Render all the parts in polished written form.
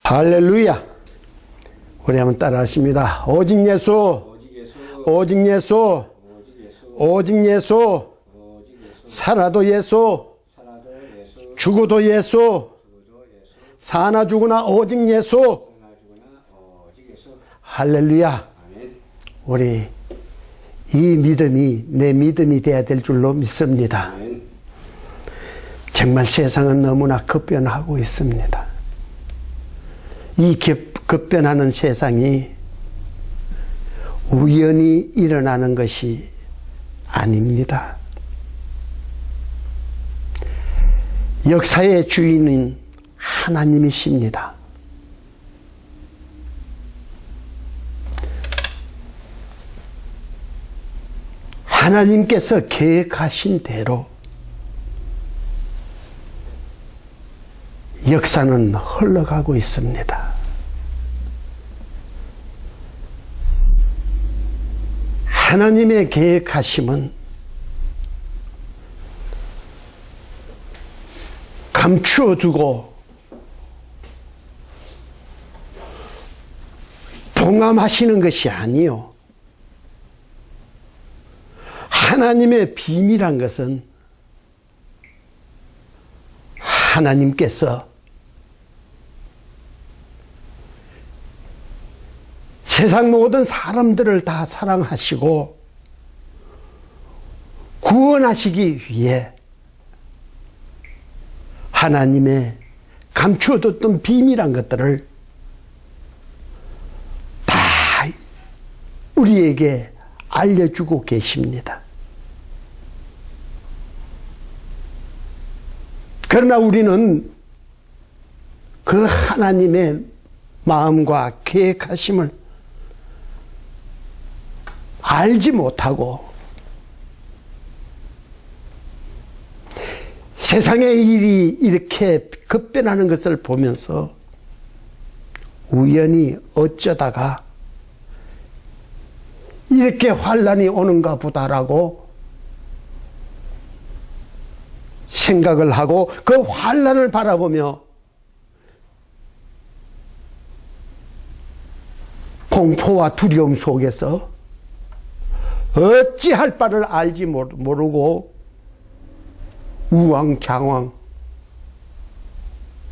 할렐루야. 우리 한번 따라 하십니다. 오직 예수, 오직 예수, 오직 예수, 살아도 예수, 죽어도 예수, 사나 죽으나 오직 예수. 할렐루야. 우리 이 믿음이 내 믿음이 되어야 될 줄로 믿습니다. 정말 세상은 너무나 급변하고 있습니다. 이 급변하는 세상이 우연히 일어나는 것이 아닙니다. 역사의 주인은 하나님이십니다. 하나님께서 계획하신 대로 역사는 흘러가고 있습니다. 하나님의 계획하심은 감추어두고 봉함하시는 것이 아니요. 하나님의 비밀한 것은 하나님께서 세상 모든 사람들을 다 사랑하시고 구원하시기 위해 하나님의 감추어뒀던 비밀한 것들을 다 우리에게 알려주고 계십니다. 그러나 우리는 그 하나님의 마음과 계획하심을 알지 못하고 세상의 일이 이렇게 급변하는 것을 보면서 우연히 어쩌다가 이렇게 환란이 오는가 보다라고 생각을 하고 그 환란을 바라보며 공포와 두려움 속에서 어찌할 바를 알지 모르고 우왕좌왕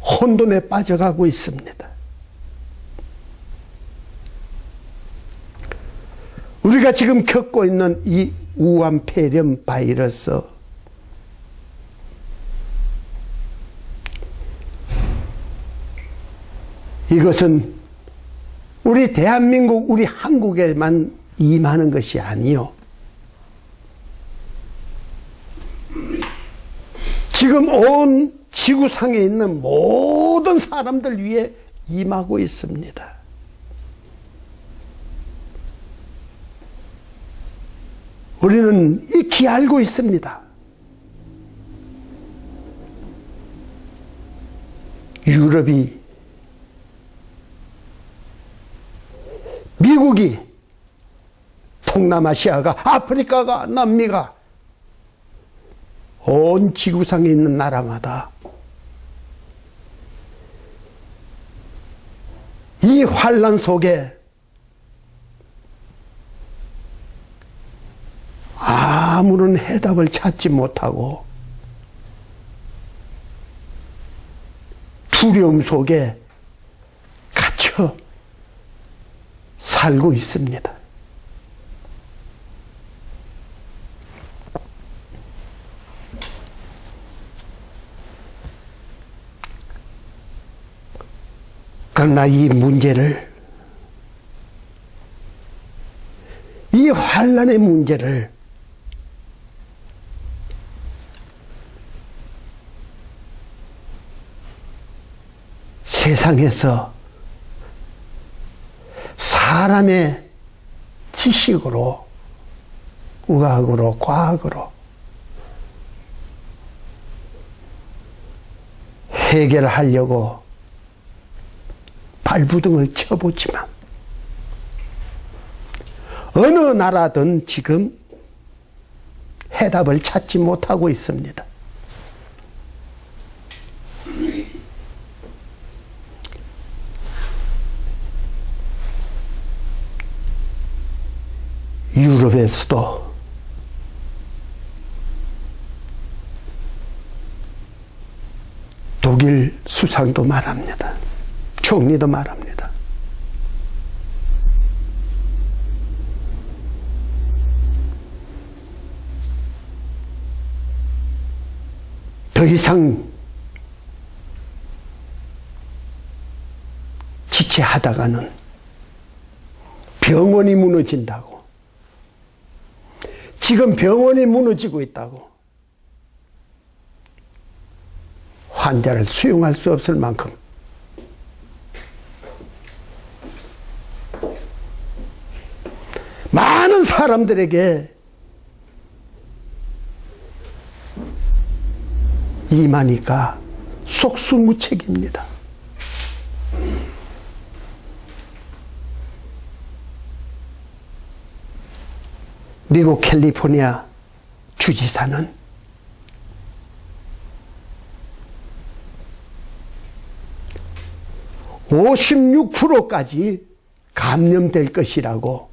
혼돈에 빠져가고 있습니다. 우리가 지금 겪고 있는 이 우한 폐렴 바이러스, 이것은 우리 대한민국, 우리 한국에만 임하는 것이 아니요. 지금 온 지구상에 있는 모든 사람들 위해 임하고 있습니다. 우리는 익히 알고 있습니다. 유럽이, 미국이, 동남아시아가, 아프리카가, 남미가, 온 지구상에 있는 나라마다 이 환란 속에 아무런 해답을 찾지 못하고 두려움 속에 갇혀 살고 있습니다. 그러나 이 문제를, 이 환란의 문제를 세상에서 사람의 지식으로, 의학으로, 과학으로 해결하려고 발부등을 쳐보지만 어느 나라든 지금 해답을 찾지 못하고 있습니다. 유럽에서도 독일 수상도 말합니다. 총리도 말합니다. 더 이상 지체하다가는 병원이 무너진다고. 지금 병원이 무너지고 있다고. 환자를 수용할 수 없을 만큼 많은 사람들에게 임하니까 속수무책입니다. 미국 캘리포니아 주지사는 56%까지 감염될 것이라고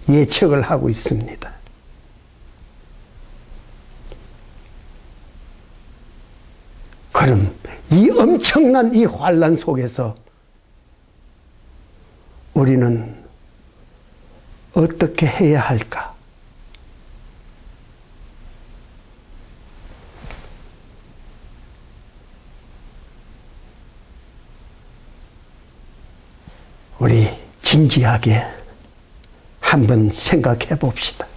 예측을 하고 있습니다. 그럼 이 엄청난 이 환란 속에서 우리는 어떻게 해야 할까? 우리 진지하게 한번 생각해 봅시다.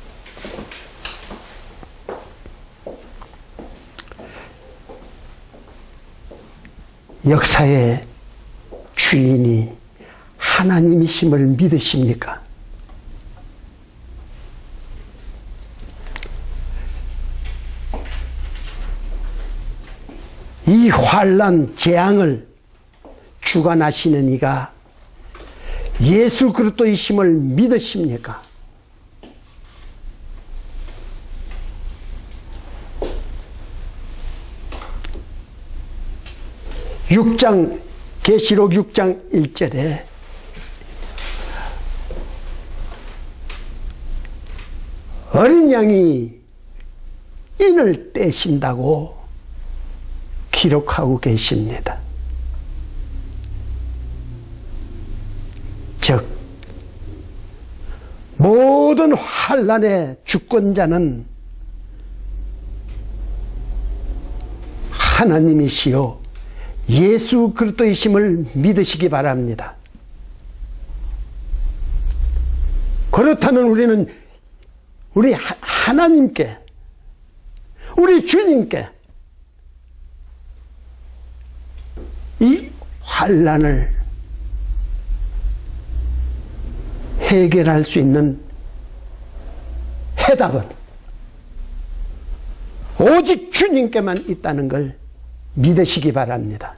역사의 주인이 하나님이심을 믿으십니까? 이 환난 재앙을 주관하시는 이가 예수 그리스도이심을 믿으십니까? 계시록 6장 1절에 어린 양이 인을 떼신다고 기록하고 계십니다. 즉 모든 환난의 주권자는 하나님이시요 예수 그리스도이심을 믿으시기 바랍니다. 그렇다면 우리는 우리 하나님께, 우리 주님께 이 환난을 해결할 수 있는 해답은 오직 주님께만 있다는 걸 믿으시기 바랍니다.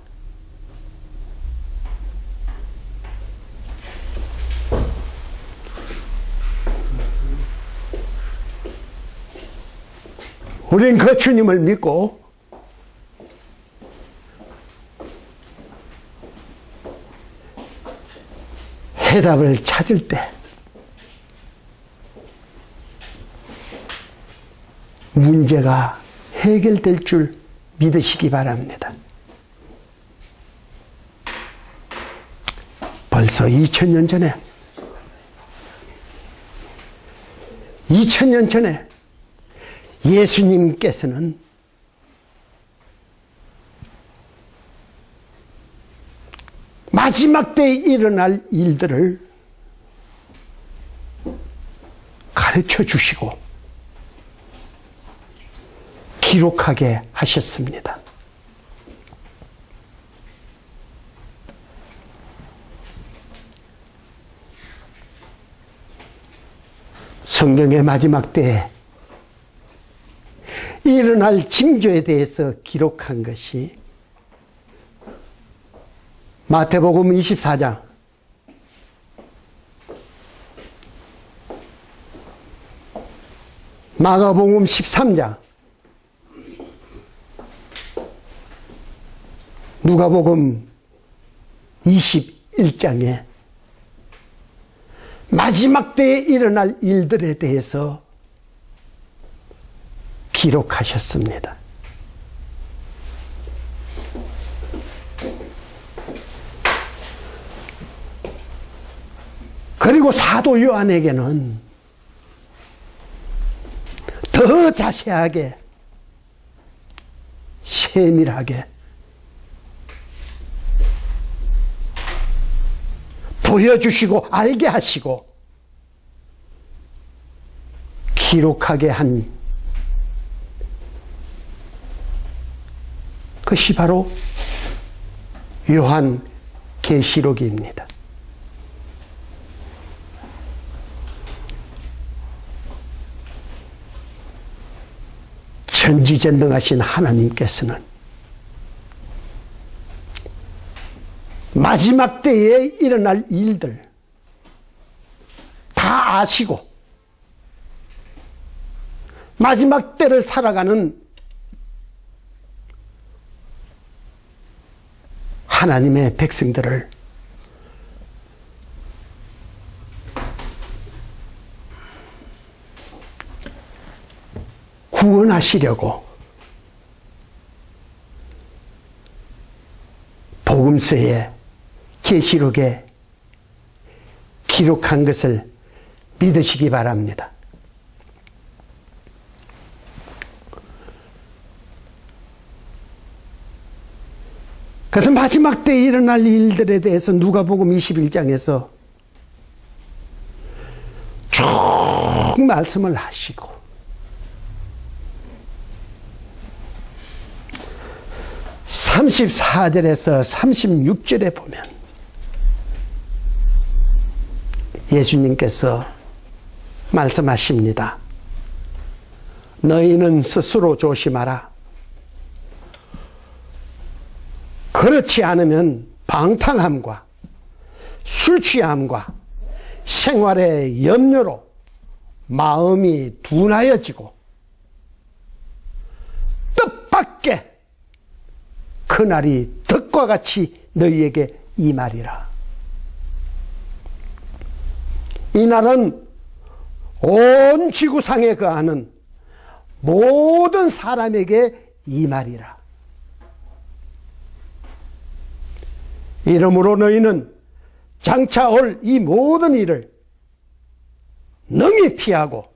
우린 그 주님을 믿고 해답을 찾을 때 문제가 해결될 줄 믿으시기 바랍니다. 벌써 2000년 전에 예수님께서는 마지막 때에 일어날 일들을 가르쳐 주시고 기록하게 하셨습니다. 성경의 마지막 때에 일어날 징조에 대해서 기록한 것이 마태복음 24장, 마가복음 13장, 누가복음 21장에 마지막 때에 일어날 일들에 대해서 기록하셨습니다. 그리고 사도 요한에게는 더 자세하게, 세밀하게 보여주시고 알게 하시고 기록하게 한 것이 바로 요한 계시록입니다. 전지전능하신 하나님께서는 마지막 때에 일어날 일들 다 아시고 마지막 때를 살아가는 하나님의 백성들을 구원하시려고 복음서에 계시록에 기록한 것을 믿으시기 바랍니다. 그래서 마지막 때에 일어날 일들에 대해서 누가복음 21장에서 쭉 말씀을 하시고 34절에서 36절에 보면 예수님께서 말씀하십니다. 너희는 스스로 조심하라. 그렇지 않으면 방탕함과 술 취함과 생활의 염려로 마음이 둔하여지고 뜻밖의 그날이 덕과 같이 너희에게 임하리라. 이날은 온 지구상에 거하는 모든 사람에게 임하리라. 이러므로 너희는 장차 올 이 모든 일을 능히 피하고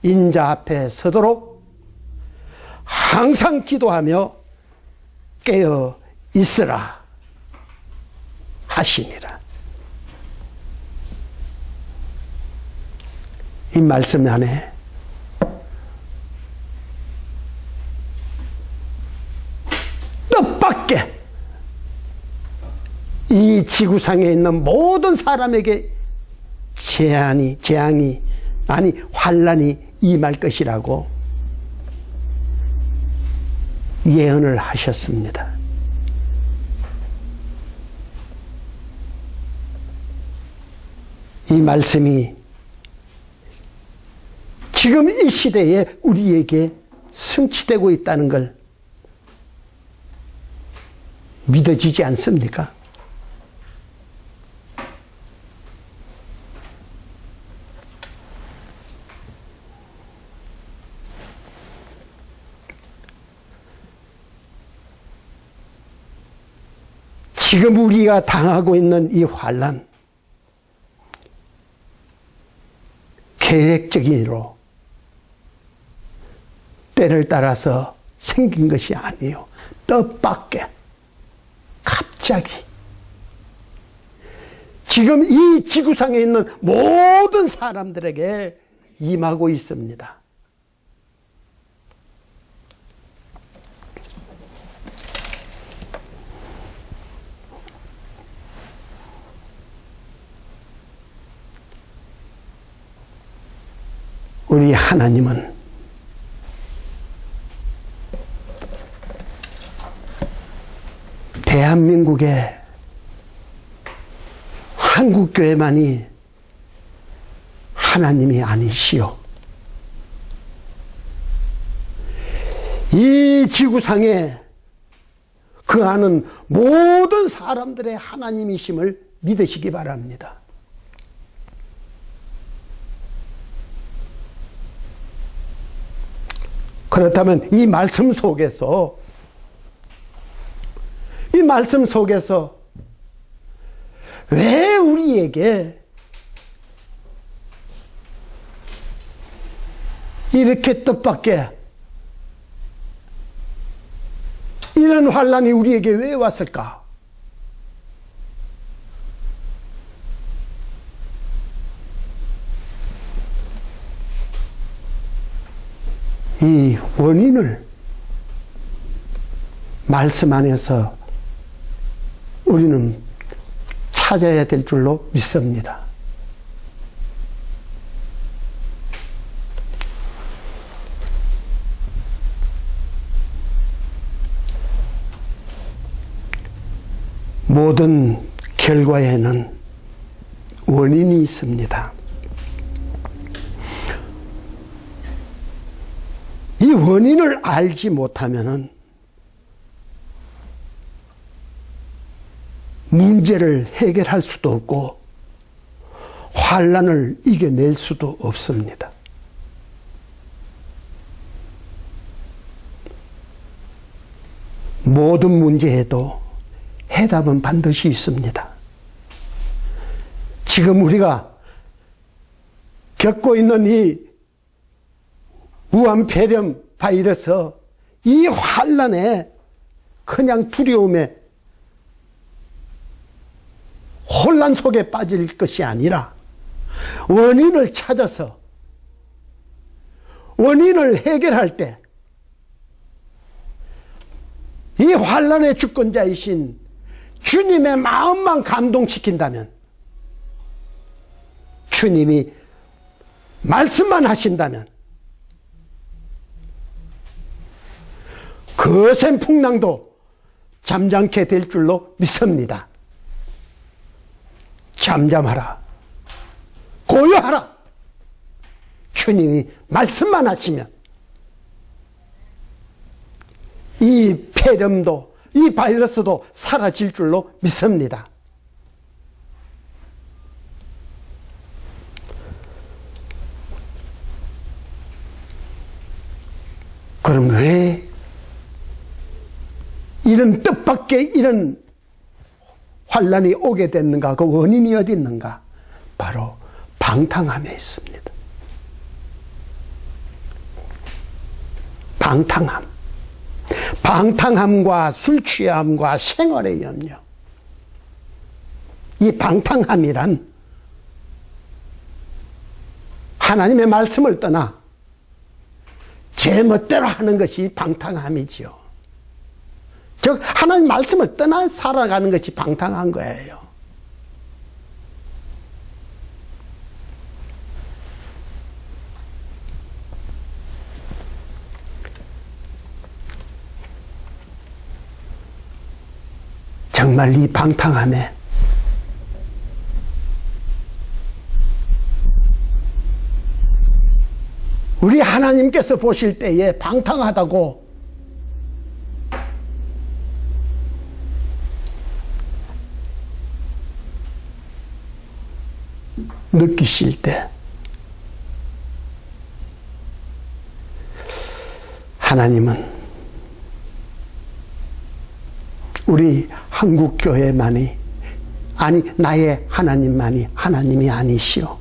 인자 앞에 서도록 항상 기도하며 깨어 있으라 하시니라. 이 말씀 안에 뜻밖의 이 지구상에 있는 모든 사람에게 환난이 임할 것이라고 예언을 하셨습니다. 이 말씀이 지금 이 시대에 우리에게 성취되고 있다는 걸 믿어지지 않습니까? 지금 우리가 당하고 있는 이 환난, 계획적으로 때를 따라서 생긴 것이 아니요, 뜻밖의 갑자기 지금 이 지구상에 있는 모든 사람들에게 임하고 있습니다. 우리 하나님은 대한민국의 한국교회만이 하나님이 아니시오. 이 지구상에 거하는 모든 사람들의 하나님이심을 믿으시기 바랍니다. 그렇다면 이 말씀 속에서 왜 우리에게 이렇게 뜻밖의 이런 환란이 우리에게 왜 왔을까? 이 원인을 말씀 안에서 우리는 찾아야 될 줄로 믿습니다. 모든 결과에는 원인이 있습니다. 이 원인을 알지 못하면은 문제를 해결할 수도 없고 환난을 이겨낼 수도 없습니다. 모든 문제에도 해답은 반드시 있습니다. 지금 우리가 겪고 있는 이 우한 폐렴 바이러스, 이 환난에 그냥 두려움에 혼란 속에 빠질 것이 아니라 원인을 찾아서 원인을 해결할 때 이 환난의 주권자이신 주님의 마음만 감동시킨다면, 주님이 말씀만 하신다면 거센 풍랑도 잠잠케 될 줄로 믿습니다. 잠잠하라, 고요하라. 주님이 말씀만 하시면 이 폐렴도, 이 바이러스도 사라질 줄로 믿습니다. 그럼 왜 이런 뜻밖의 이런 환란이 오게 됐는가? 그 원인이 어디 있는가? 바로 방탕함에 있습니다. 방탕함과 술 취함과 생활의 염려. 이 방탕함이란 하나님의 말씀을 떠나 제 멋대로 하는 것이 방탕함이지요. 즉 하나님 말씀을 떠나 살아가는 것이 방탕한 거예요. 정말 이 방탕함에 우리 하나님께서 보실 때에 방탕하다고 느끼실 때 하나님은 우리 한국교회만이, 아니 나의 하나님만이 하나님이 아니시오.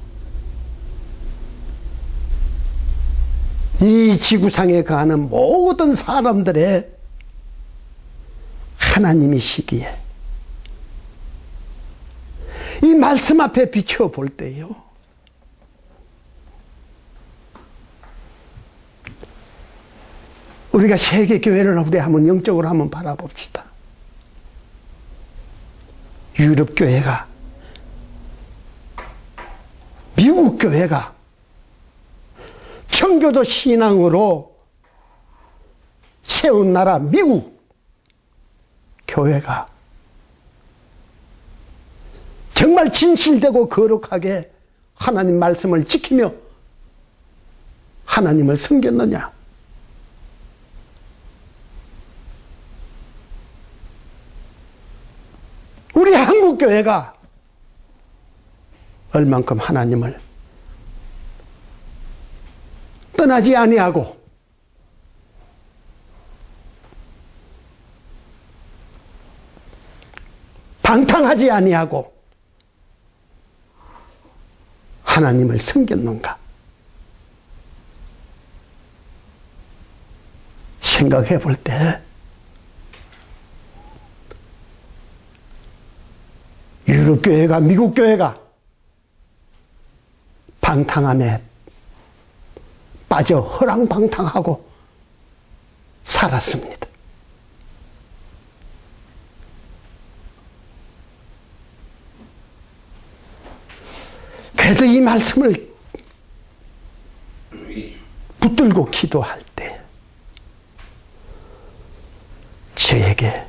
이 지구상에 가는 모든 사람들의 하나님이시기에 이 말씀 앞에 비춰볼 때요, 우리가 세계교회를 우리 한번 영적으로 한번 바라봅시다. 유럽 교회가, 미국 교회가 청교도 신앙으로 세운 나라 미국 교회가 정말 진실되고 거룩하게 하나님 말씀을 지키며 하나님을 섬겼느냐? 우리 한국교회가 얼만큼 하나님을 떠나지 아니하고 방탕하지 아니하고 하나님을 섬겼는가? 생각해 볼 때 유럽 교회가, 미국 교회가 방탕함에 빠져 허랑방탕하고 살았습니다. 그래도 이 말씀을 붙들고 기도할 때 저에게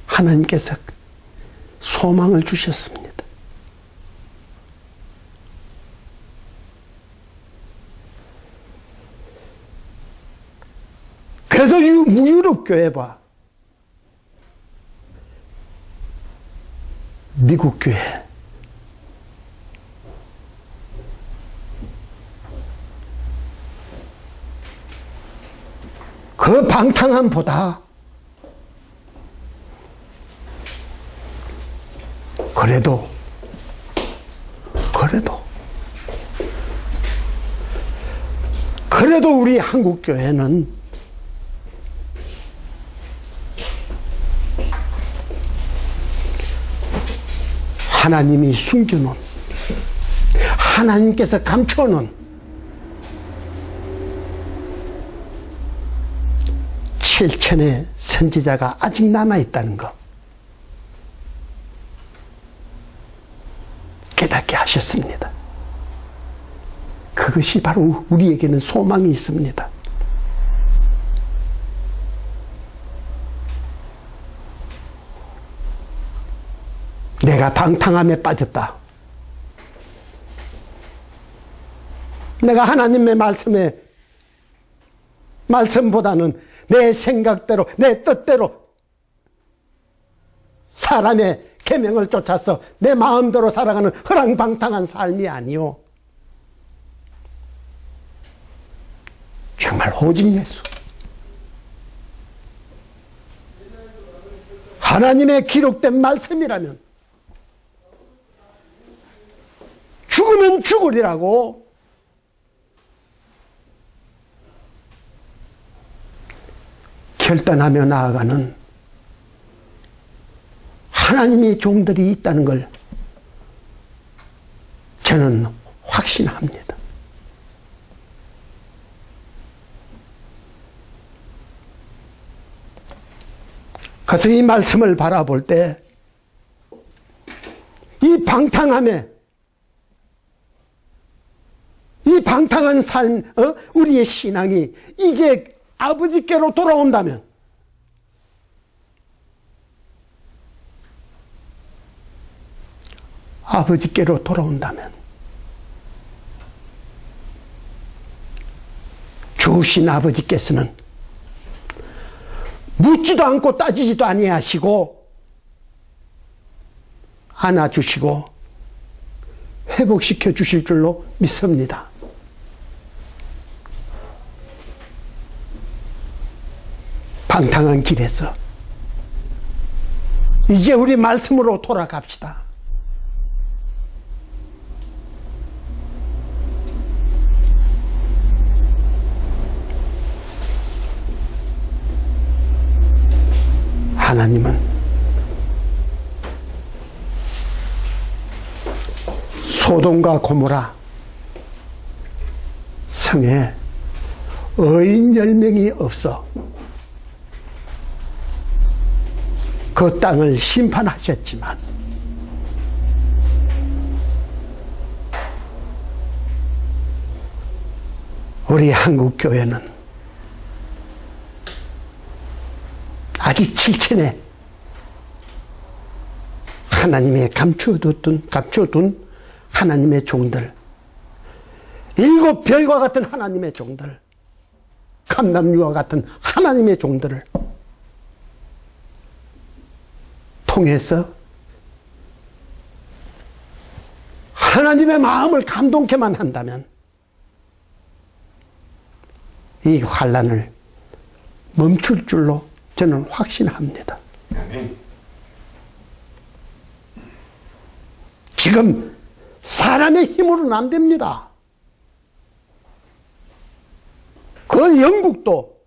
하나님께서 소망을 주셨습니다. 그래도 유럽 교회와 미국 교회, 그 방탕함보다 그래도 우리 한국 교회는 하나님이 숨겨놓은, 하나님께서 감춰놓은 7천의 선지자가 아직 남아있다는 것 깨닫게 하셨습니다. 그것이 바로 우리에게는 소망이 있습니다. 내가 방탕함에 빠졌다. 내가 하나님의 말씀보다는 내 생각대로, 내 뜻대로 사람의 계명을 쫓아서 내 마음대로 살아가는 허랑방탕한 삶이 아니요, 정말 오직 예수, 하나님의 기록된 말씀이라면 죽으면 죽으리라고 결단하며 나아가는 하나님의 종들이 있다는 걸 저는 확신합니다. 그래서 이 말씀을 바라볼 때 이 방탕함에, 이 방탕한 삶, 우리의 신앙이 이제 아버지께로 돌아온다면, 아버지께로 돌아온다면 주신 아버지께서는 묻지도 않고 따지지도 아니하시고 안아주시고 회복시켜 주실 줄로 믿습니다. 방탕한 길에서 이제 우리 말씀으로 돌아갑시다. 하나님은 소돔과 고모라 성에 의인 10명이 없어 그 땅을 심판하셨지만 우리 한국교회는 아직 7천에 하나님의 감춰둔 하나님의 종들, 7별과 같은 하나님의 종들, 감람류와 같은 하나님의 종들을 통해서 하나님의 마음을 감동케만 한다면 이 환난을 멈출 줄로 저는 확신합니다. 지금 사람의 힘으로는 안 됩니다. 그 영국도,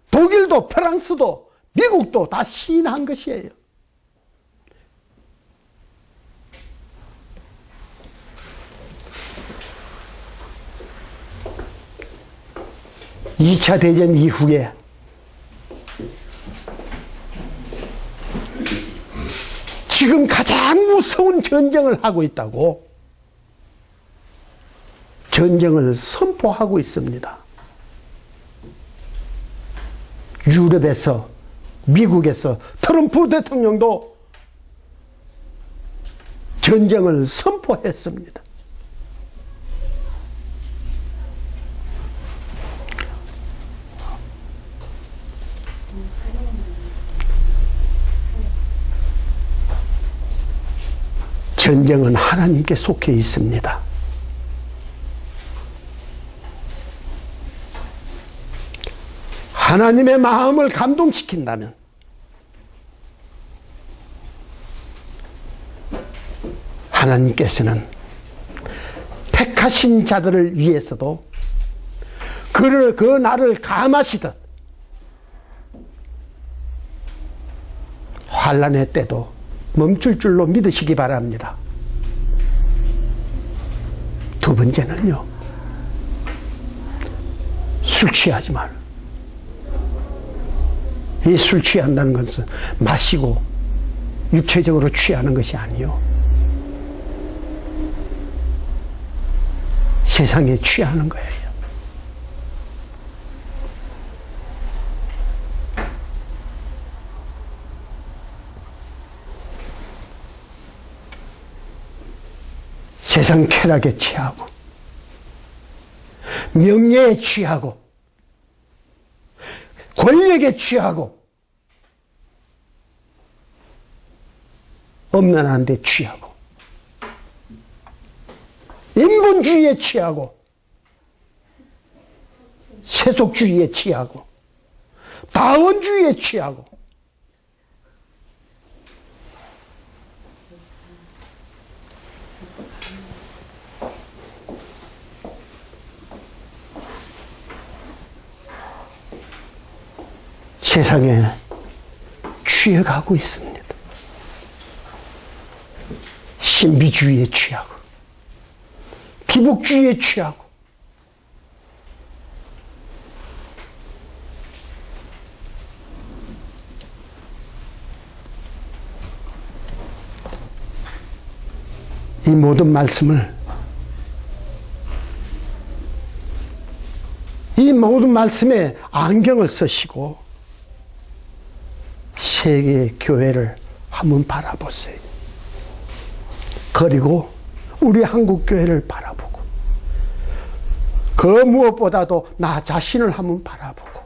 독일도, 프랑스도, 미국도 다 시인한 것이에요. 이 차 대전 이후에 지금 가장 무서운 전쟁을 하고 있다고 전쟁을 선포하고 있습니다. 유럽에서, 미국에서 트럼프 대통령도 전쟁을 선포했습니다. 전쟁은 하나님께 속해 있습니다. 하나님의 마음을 감동시킨다면 하나님께서는 택하신 자들을 위해서도 그 날을 감하시듯 환난의 때도 멈출 줄로 믿으시기 바랍니다. 두 번째는요, 술 취하지 마라. 이 술 취한다는 것은 마시고 육체적으로 취하는 것이 아니요, 세상에 취하는 거예요. 세상 쾌락에 취하고 명예에 취하고 권력에 취하고 엄난한 데 취하고 인본주의에 취하고 세속주의에 취하고 다원주의에 취하고 세상에 취해가고 있습니다. 신비주의에 취하고 기복주의에 취하고 이 모든 말씀에 안경을 쓰시고 세계 교회를 한번 바라보세요. 그리고 우리 한국 교회를 바라보고 그 무엇보다도 나 자신을 한번 바라보고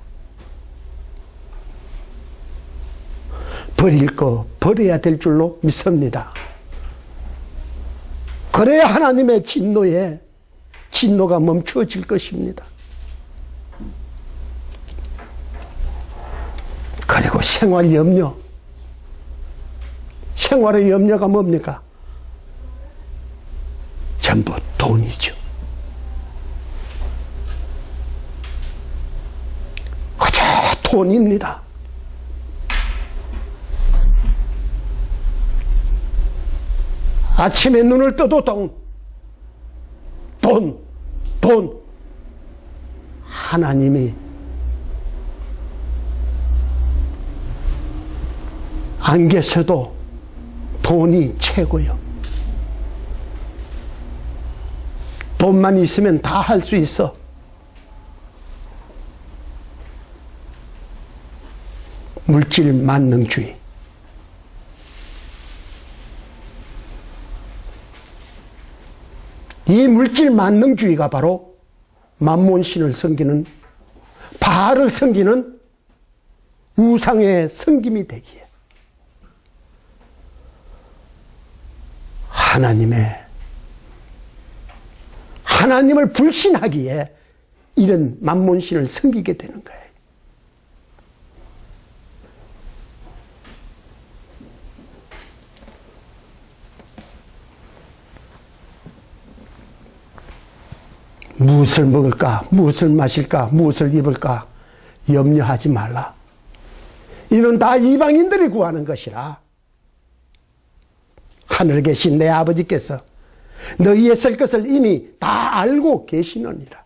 버릴 거 버려야 될 줄로 믿습니다. 그래야 하나님의 진노가 멈추어질 것입니다. 그리고 생활 염려. 생활의 염려가 뭡니까? 전부 돈이죠. 그저 돈입니다. 아침에 눈을 떠도 돈. 하나님이 안 계셔도 돈이 최고요. 돈만 있으면 다 할 수 있어. 물질 만능주의. 이 물질 만능주의가 바로 만몬신을 섬기는, 바알을 섬기는 우상의 섬김이 되기에 하나님을 불신하기에 이런 만몬신을 섬기게 되는 거예요. 무엇을 먹을까, 무엇을 마실까, 무엇을 입을까 염려하지 말라. 이는 다 이방인들이 구하는 것이라. 하늘에 계신 내 아버지께서 너희의 쓸 것을 이미 다 알고 계시느니라.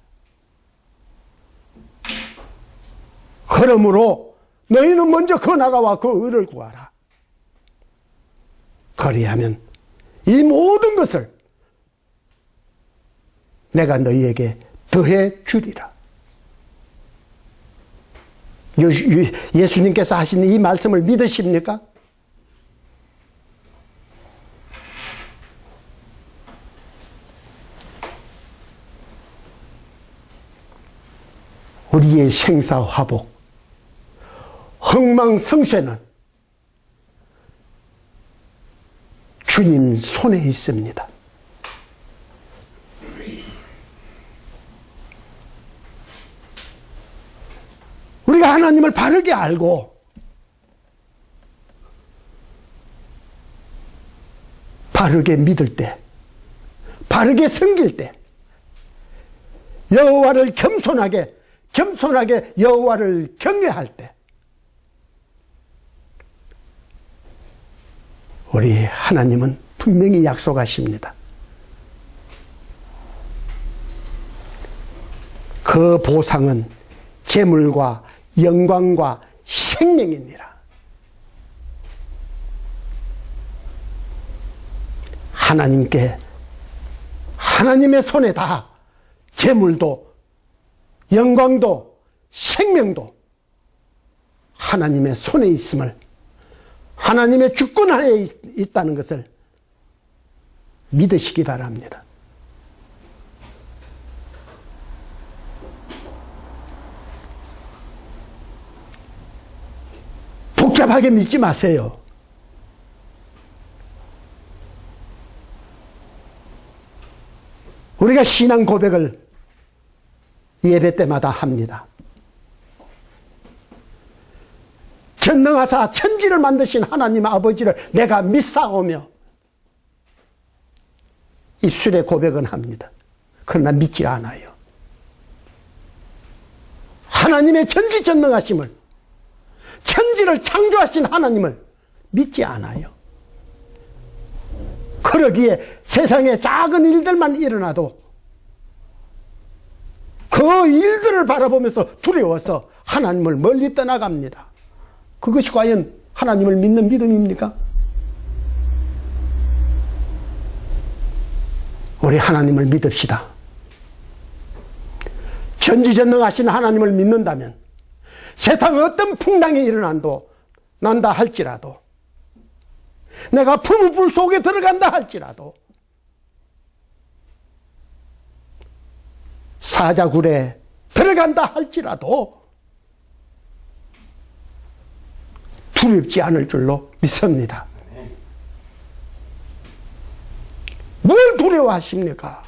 그러므로 너희는 먼저 그 나라와 그 의를 구하라. 그리하면 이 모든 것을 내가 너희에게 더해 주리라. 예수님께서 하신 이 말씀을 믿으십니까? 우리의 생사화복, 흥망성쇠는 주님 손에 있습니다. 우리가 하나님을 바르게 알고 바르게 믿을 때, 바르게 섬길 때, 여호와를 겸손하게 여호와를 경외할 때 우리 하나님은 분명히 약속하십니다. 그 보상은 재물과 영광과 생명이니라. 하나님의 손에 다 재물도 영광도 생명도 하나님의 손에 있음을, 하나님의 주권 하에 있다는 것을 믿으시기 바랍니다. 복잡하게 믿지 마세요. 우리가 신앙 고백을 예배 때마다 합니다. 전능하사 천지를 만드신 하나님 아버지를 내가 믿사오며, 입술의 고백은 합니다. 그러나 믿지 않아요. 하나님의 전지전능하심을, 천지를 창조하신 하나님을 믿지 않아요. 그러기에 세상에 작은 일들만 일어나도 그 일들을 바라보면서 두려워서 하나님을 멀리 떠나갑니다. 그것이 과연 하나님을 믿는 믿음입니까? 우리 하나님을 믿읍시다. 전지전능하신 하나님을 믿는다면 세상에 어떤 풍랑이 난다 할지라도, 내가 품의 불 속에 들어간다 할지라도, 사자굴에 들어간다 할지라도 두렵지 않을 줄로 믿습니다. 뭘 두려워하십니까?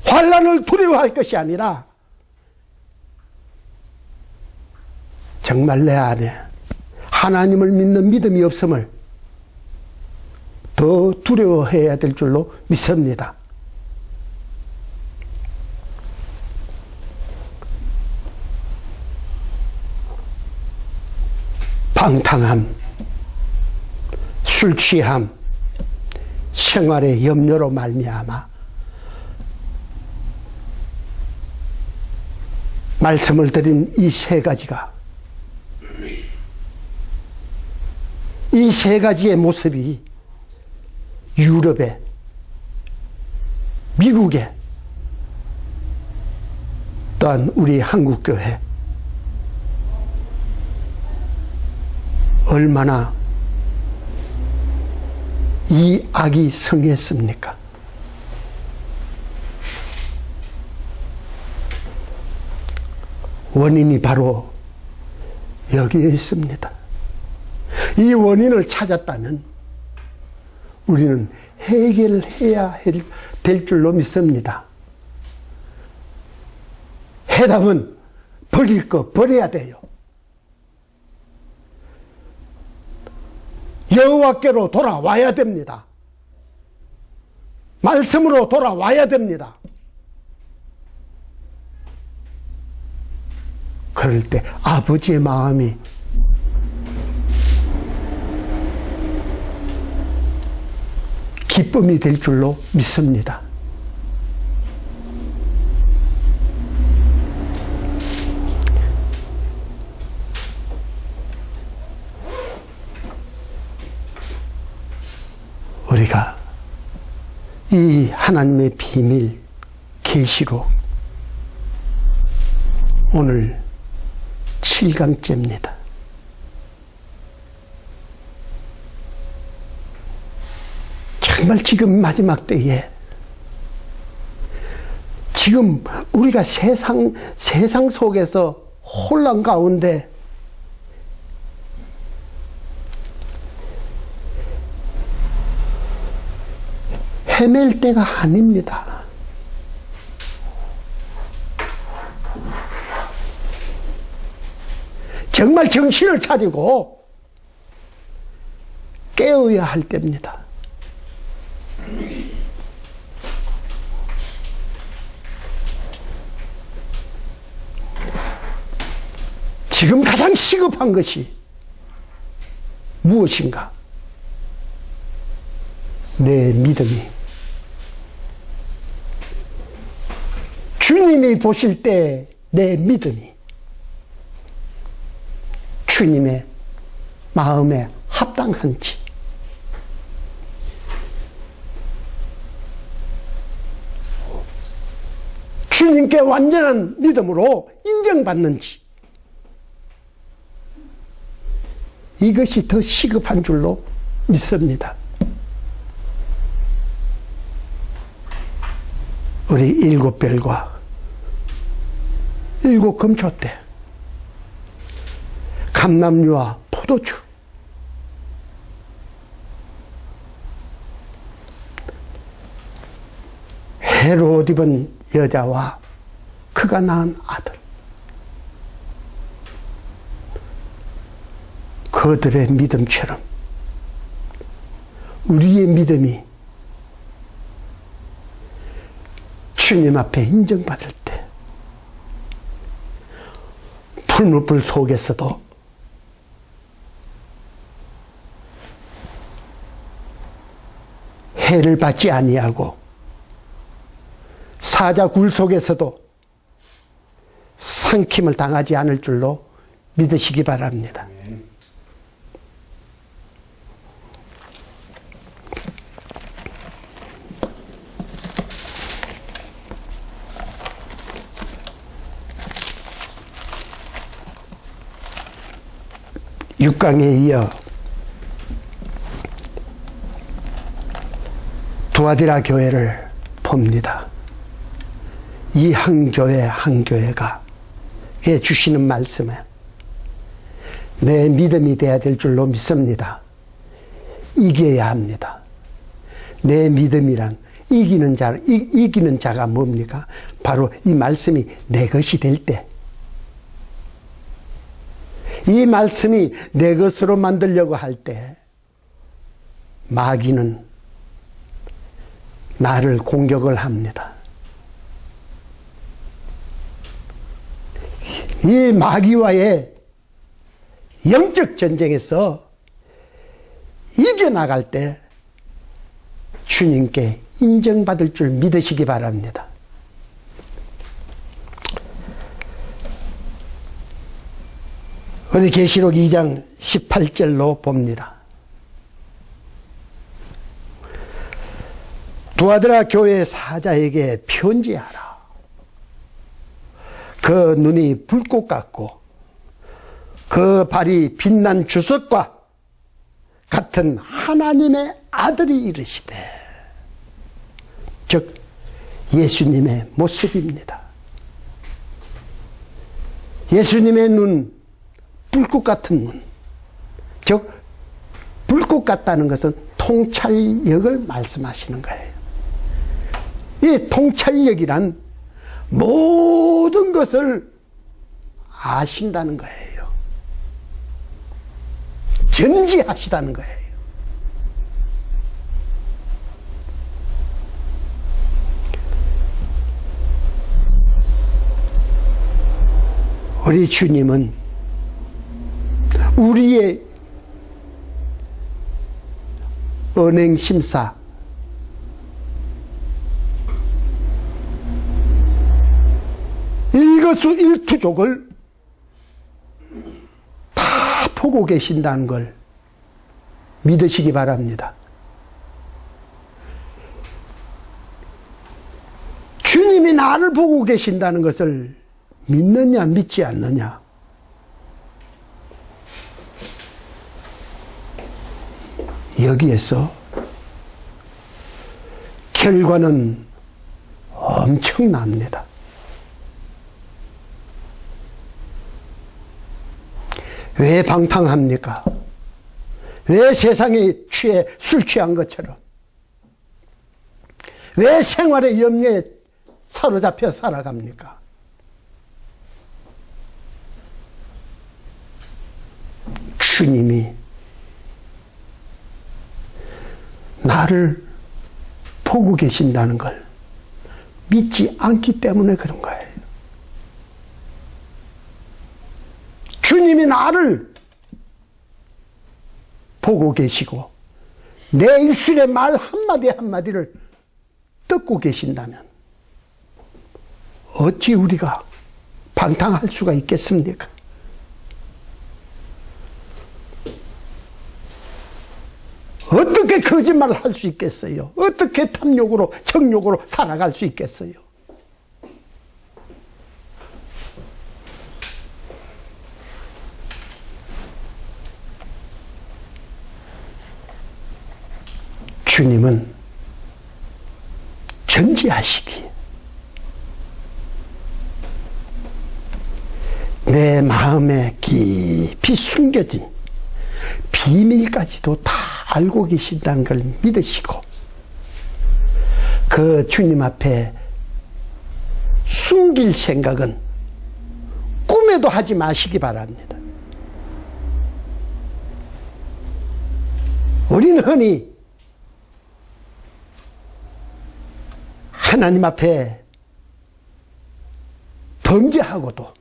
환난을 두려워할 것이 아니라 정말 내 안에 하나님을 믿는 믿음이 없음을 더 두려워해야 될 줄로 믿습니다. 방탕함, 술 취함, 생활의 염려로 말미암아 말씀을 드린 이 세 가지가, 이 세 가지의 모습이 유럽에, 미국에, 또한 우리 한국교회 얼마나 이 악이 성했습니까? 원인이 바로 여기에 있습니다. 이 원인을 찾았다면 우리는 해결해야 될 줄로 믿습니다. 해답은 버릴 거 버려야 돼요. 여호와께로 돌아와야 됩니다. 말씀으로 돌아와야 됩니다. 그럴 때 아버지의 마음이 기쁨이 될 줄로 믿습니다. 우리가 이 하나님의 비밀 계시록 오늘 7강째입니다. 정말 지금 마지막 때에 지금 우리가 세상 속에서 혼란 가운데 헤맬 때가 아닙니다. 정말 정신을 차리고 깨어야 할 때입니다. 지금 가장 시급한 것이 무엇인가? 내 믿음이 주님이 보실 때 내 믿음이 주님의 마음에 합당한지, 주님께 완전한 믿음으로 인정받는지, 이것이 더 시급한 줄로 믿습니다. 우리 일곱 별과 일곱 금초대, 감람류와 포도주, 해로 옷 입은 여자와 그가 낳은 아들, 그들의 믿음처럼 우리의 믿음이 주님 앞에 인정받을 때 풀무불 속에서도 해를 받지 아니하고 사자굴 속에서도 삼킴을 당하지 않을 줄로 믿으시기 바랍니다. 육강에 이어 두아디라 교회를 봅니다. 이 한 교회 한 교회가 주시는 말씀에 내 믿음이 되어야 될 줄로 믿습니다. 이겨야 합니다. 내 믿음이란 이기는 자가 뭡니까? 바로 이 말씀이 내 것이 될 때, 이 말씀이 내 것으로 만들려고 할 때 마귀는 나를 공격을 합니다. 이 마귀와의 영적 전쟁에서 이겨나갈 때 주님께 인정받을 줄 믿으시기 바랍니다. 어디 계시록 2장 18절로 봅니다. 두아디라 교회 사자에게 편지하라. 그 눈이 불꽃 같고 그 발이 빛난 주석과 같은 하나님의 아들이 이르시되, 즉 예수님의 모습입니다. 예수님의 눈, 불꽃 같은 눈, 즉 불꽃 같다는 것은 통찰력을 말씀하시는 거예요. 이 통찰력이란 모든 것을 아신다는 거예요. 전지하시다는 거예요. 우리 주님은 우리의 언행심사, 일거수일투족을 다 보고 계신다는 걸 믿으시기 바랍니다. 주님이 나를 보고 계신다는 것을 믿느냐 믿지 않느냐, 여기에서 결과는 엄청납니다. 왜 방탕합니까? 왜 세상에 취해 술 취한 것처럼, 왜 생활의 염려에 사로잡혀 살아갑니까? 주님이 나를 보고 계신다는 걸 믿지 않기 때문에 그런 거예요. 주님이 나를 보고 계시고 내 입술의 말 한마디 한마디를 듣고 계신다면 어찌 우리가 방탕할 수가 있겠습니까? 어떻게 거짓말을 할 수 있겠어요? 어떻게 탐욕으로 정욕으로 살아갈 수 있겠어요? 주님은 전지하시기에 내 마음에 깊이 숨겨진 비밀까지도 다 알고 계신다는 걸 믿으시고 그 주님 앞에 숨길 생각은 꿈에도 하지 마시기 바랍니다. 우리는 흔히 하나님 앞에 범죄하고도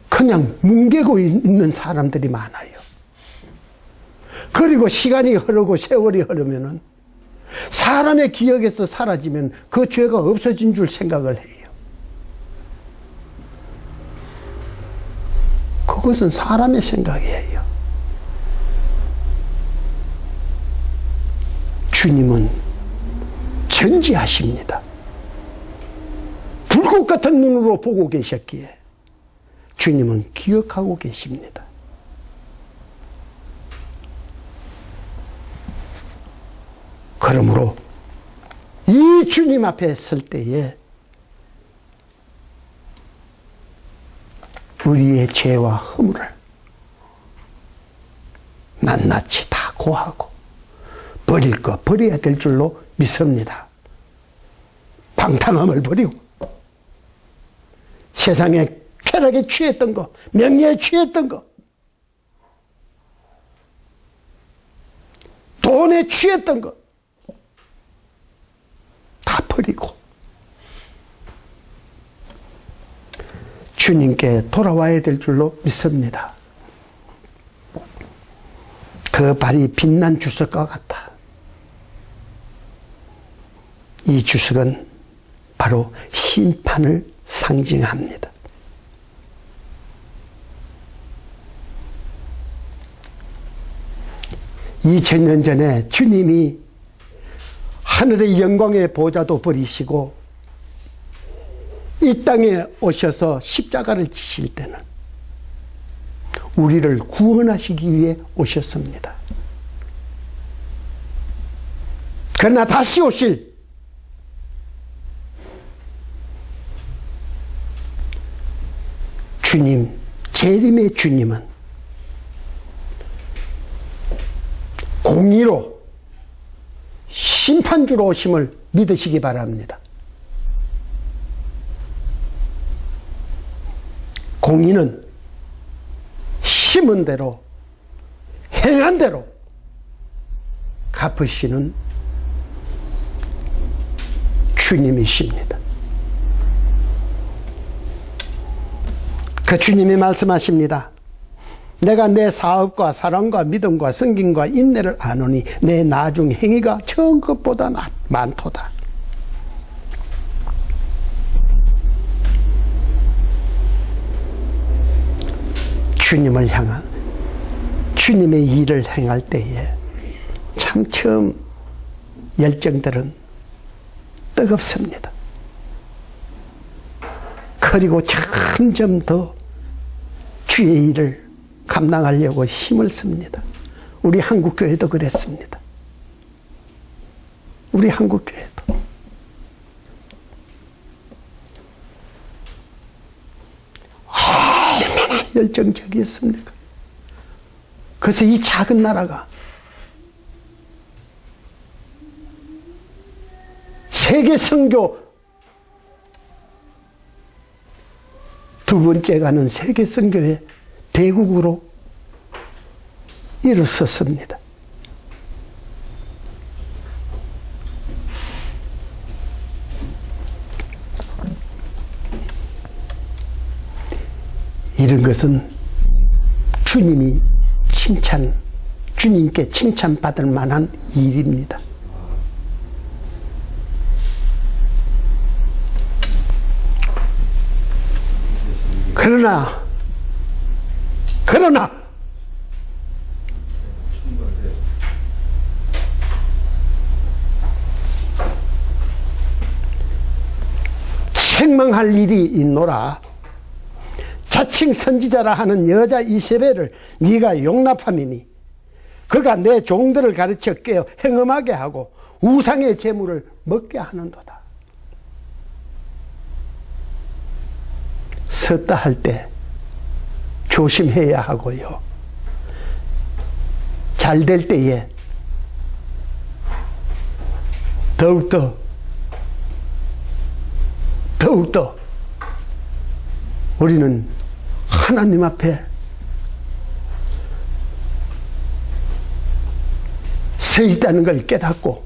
그냥 뭉개고 있는 사람들이 많아요. 그리고 시간이 흐르고 세월이 흐르면은 사람의 기억에서 사라지면 그 죄가 없어진 줄 생각을 해요. 그것은 사람의 생각이에요. 주님은 전지하십니다. 불꽃 같은 눈으로 보고 계셨기에 주님은 기억하고 계십니다. 그러므로 이 주님 앞에 설 때에 우리의 죄와 허물을 낱낱이 다 고하고 버릴 거 버려야 될 줄로 믿습니다. 방탕함을 버리고 세상에 쾌락에 취했던 거, 명예에 취했던 거, 돈에 취했던 거 다 버리고 주님께 돌아와야 될 줄로 믿습니다. 그 발이 빛난 주석과 같다. 이 주석은 바로 심판을 상징합니다. (2000년) 전에 주님이 하늘의 영광의 보좌도 버리시고 이 땅에 오셔서 십자가를 지실 때는 우리를 구원하시기 위해 오셨습니다. 그러나 다시 오실 주님, 재림의 주님은 공의로 심판주로 오심을 믿으시기 바랍니다. 공의는 심은 대로 행한 대로 갚으시는 주님이십니다. 그 주님이 말씀하십니다. 내가 내 사업과 사랑과 믿음과 성김과 인내를 아노니 내 나중 행위가 저 것보다 많도다. 주님을 향한 주님의 일을 행할 때에 참 처음 열정들은 뜨겁습니다. 그리고 점점 더 주의 일을 감당하려고 힘을 씁니다. 우리 한국교회도 그랬습니다. 우리 한국교회도. 얼마나 열정적이었습니까? 그래서 이 작은 나라가 세계 선교 두 번째 가는 세계 선교의 대국으로 일어섰습니다. 이런 것은 주님께 칭찬받을 만한 일입니다. 그러나 책망할 일이 있노라. 자칭 선지자라 하는 여자 이세벨을 네가 용납함이니 그가 내 종들을 가르쳐 깨어 행음하게 하고 우상의 제물을 먹게 하는도다. 섰다 할 때 조심해야 하고요. 잘 될 때에 더욱더 우리는 하나님 앞에 서 있다는 걸 깨닫고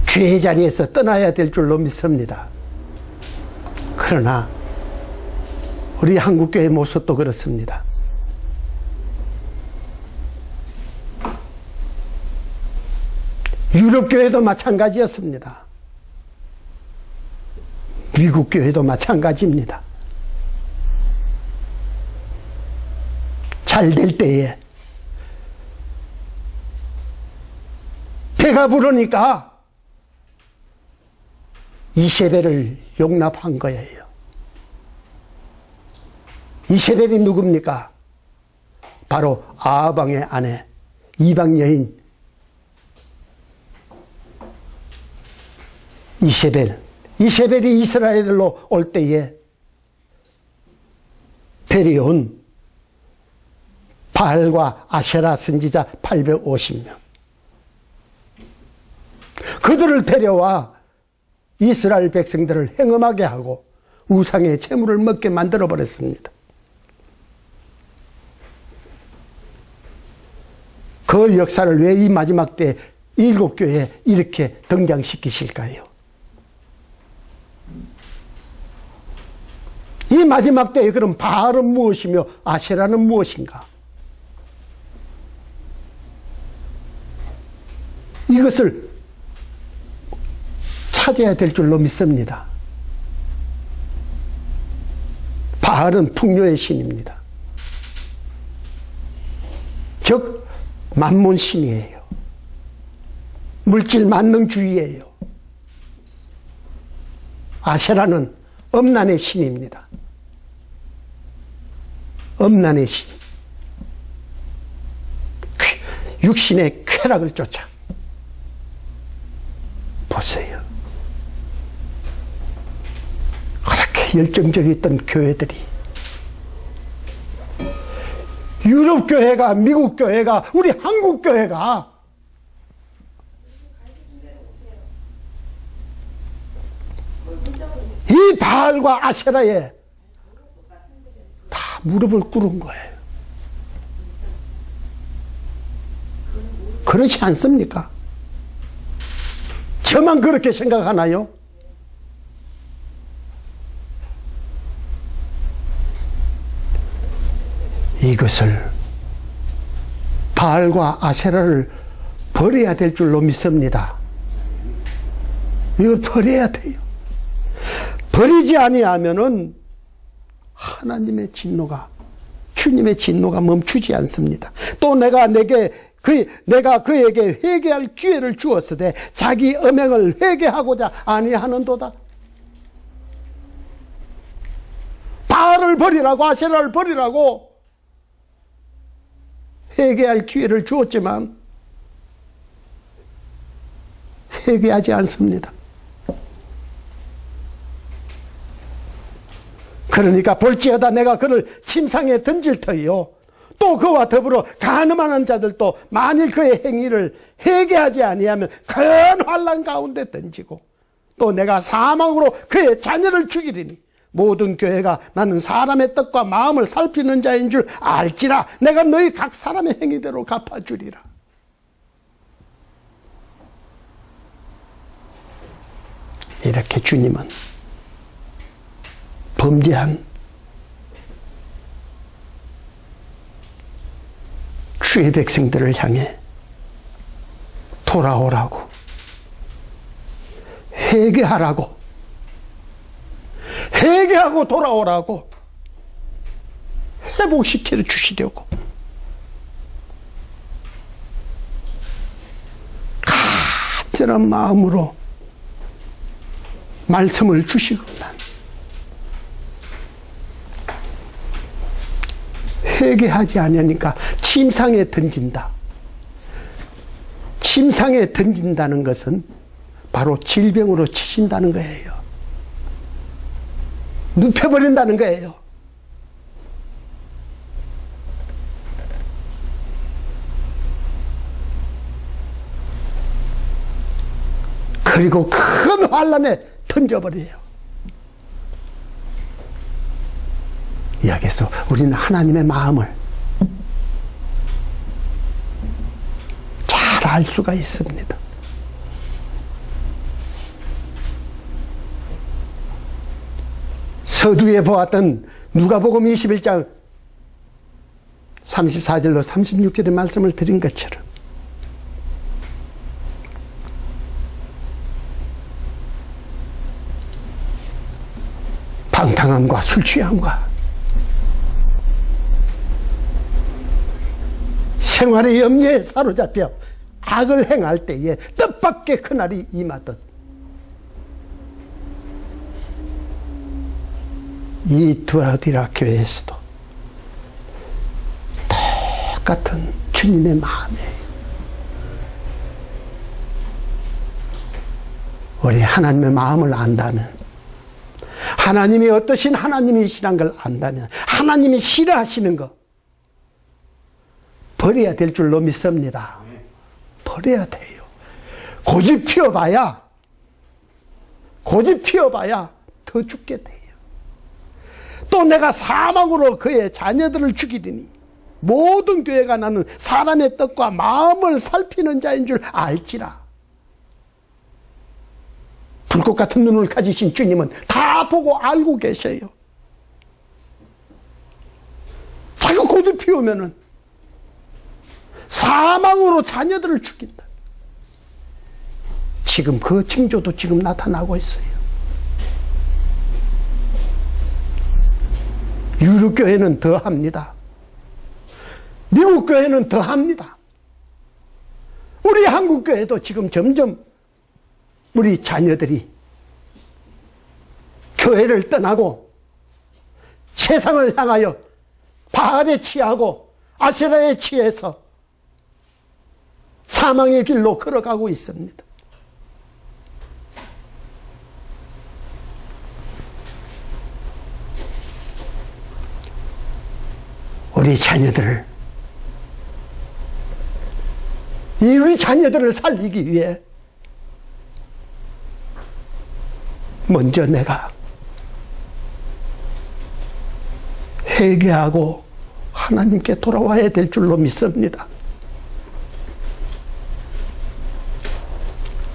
죄의 자리에서 떠나야 될 줄로 믿습니다. 그러나 우리 한국교회 모습도 그렇습니다. 유럽교회도 마찬가지였습니다. 미국교회도 마찬가지입니다. 잘 될 때에 배가 부르니까 이세벨을 용납한 거예요. 이세벨이 누굽니까? 바로 아하방의 아내, 이방 여인 이세벨이 이스라엘로 올 때에 데려온 바알과 아세라 선지자 850명. 그들을 데려와 이스라엘 백성들을 행음하게 하고 우상의 제물을 먹게 만들어 버렸습니다. 그 역사를 왜 이 마지막 때 일곱 교회에 이렇게 등장시키실까요? 이 마지막 때에 그럼 바알은 무엇이며 아세라는 무엇인가? 이것을 찾아야 될 줄로 믿습니다. 바알은 풍요의 신입니다. 즉 만몬신이에요. 물질 만능주의예요. 아세라는 엄난의 신입니다. 엄난의 신. 육신의 쾌락을 쫓아. 보세요. 그렇게 열정적이었던 교회들이 유럽 교회가, 미국 교회가, 우리 한국 교회가 이 바알과 아세라에 다 무릎을 꿇은 거예요. 그렇지 않습니까? 저만 그렇게 생각하나요? 이것을 바알과 아세라를 버려야 될 줄로 믿습니다. 이거 버려야 돼요. 버리지 아니하면은 하나님의 진노가, 주님의 진노가 멈추지 않습니다. 또 내가 그에게 회개할 기회를 주었으되 자기 음행을 회개하고자 아니하는도다. 바알을 버리라고, 아세라를 버리라고 회개할 기회를 주었지만 회개하지 않습니다. 그러니까 볼지어다 내가 그를 침상에 던질 터이요 또 그와 더불어 간음하는 자들도 만일 그의 행위를 회개하지 아니하면 큰 환난 가운데 던지고 또 내가 사망으로 그의 자녀를 죽이리니 모든 교회가 나는 사람의 뜻과 마음을 살피는 자인 줄 알지라. 내가 너희 각 사람의 행위대로 갚아주리라. 이렇게 주님은 범죄한 주의 백성들을 향해 돌아오라고, 회개하고 돌아오라고, 회복시켜 주시려고 간절한 마음으로 말씀을 주시구만. 회개하지 않으니까 침상에 던진다. 침상에 던진다는 것은 바로 질병으로 치신다는 거예요. 눕혀버린다는 거예요. 그리고 큰 환난에 던져버려요. 여기서 우리는 하나님의 마음을 잘 알 수가 있습니다. 서두에 보았던 누가복음 21장 34절로 36절의 말씀을 드린 것처럼 방탕함과 술 취함과 생활의 염려에 사로잡혀 악을 행할 때에 뜻밖의 그날이 임하듯 이 두아디라 교회에서도 똑같은 주님의 마음이에요. 우리 하나님의 마음을 안다면, 하나님이 어떠신 하나님이시란 걸 안다면, 하나님이 싫어하시는 거 버려야 될 줄로 믿습니다. 버려야 돼요. 고집 피워봐야 더 죽게 돼요. 또 내가 사망으로 그의 자녀들을 죽이리니 모든 교회가 나는 사람의 뜻과 마음을 살피는 자인 줄 알지라. 불꽃 같은 눈을 가지신 주님은 다 보고 알고 계셔요. 자꾸 고집 피우면은 사망으로 자녀들을 죽인다. 지금 그 징조도 지금 나타나고 있어요. 유럽 교회는 더 합니다. 미국 교회는 더 합니다. 우리 한국 교회도 지금 점점 우리 자녀들이 교회를 떠나고 세상을 향하여 바알에 취하고 아세라에 취해서 사망의 길로 걸어가고 있습니다. 우리 자녀들을 살리기 위해 먼저 내가 회개하고 하나님께 돌아와야 될 줄로 믿습니다.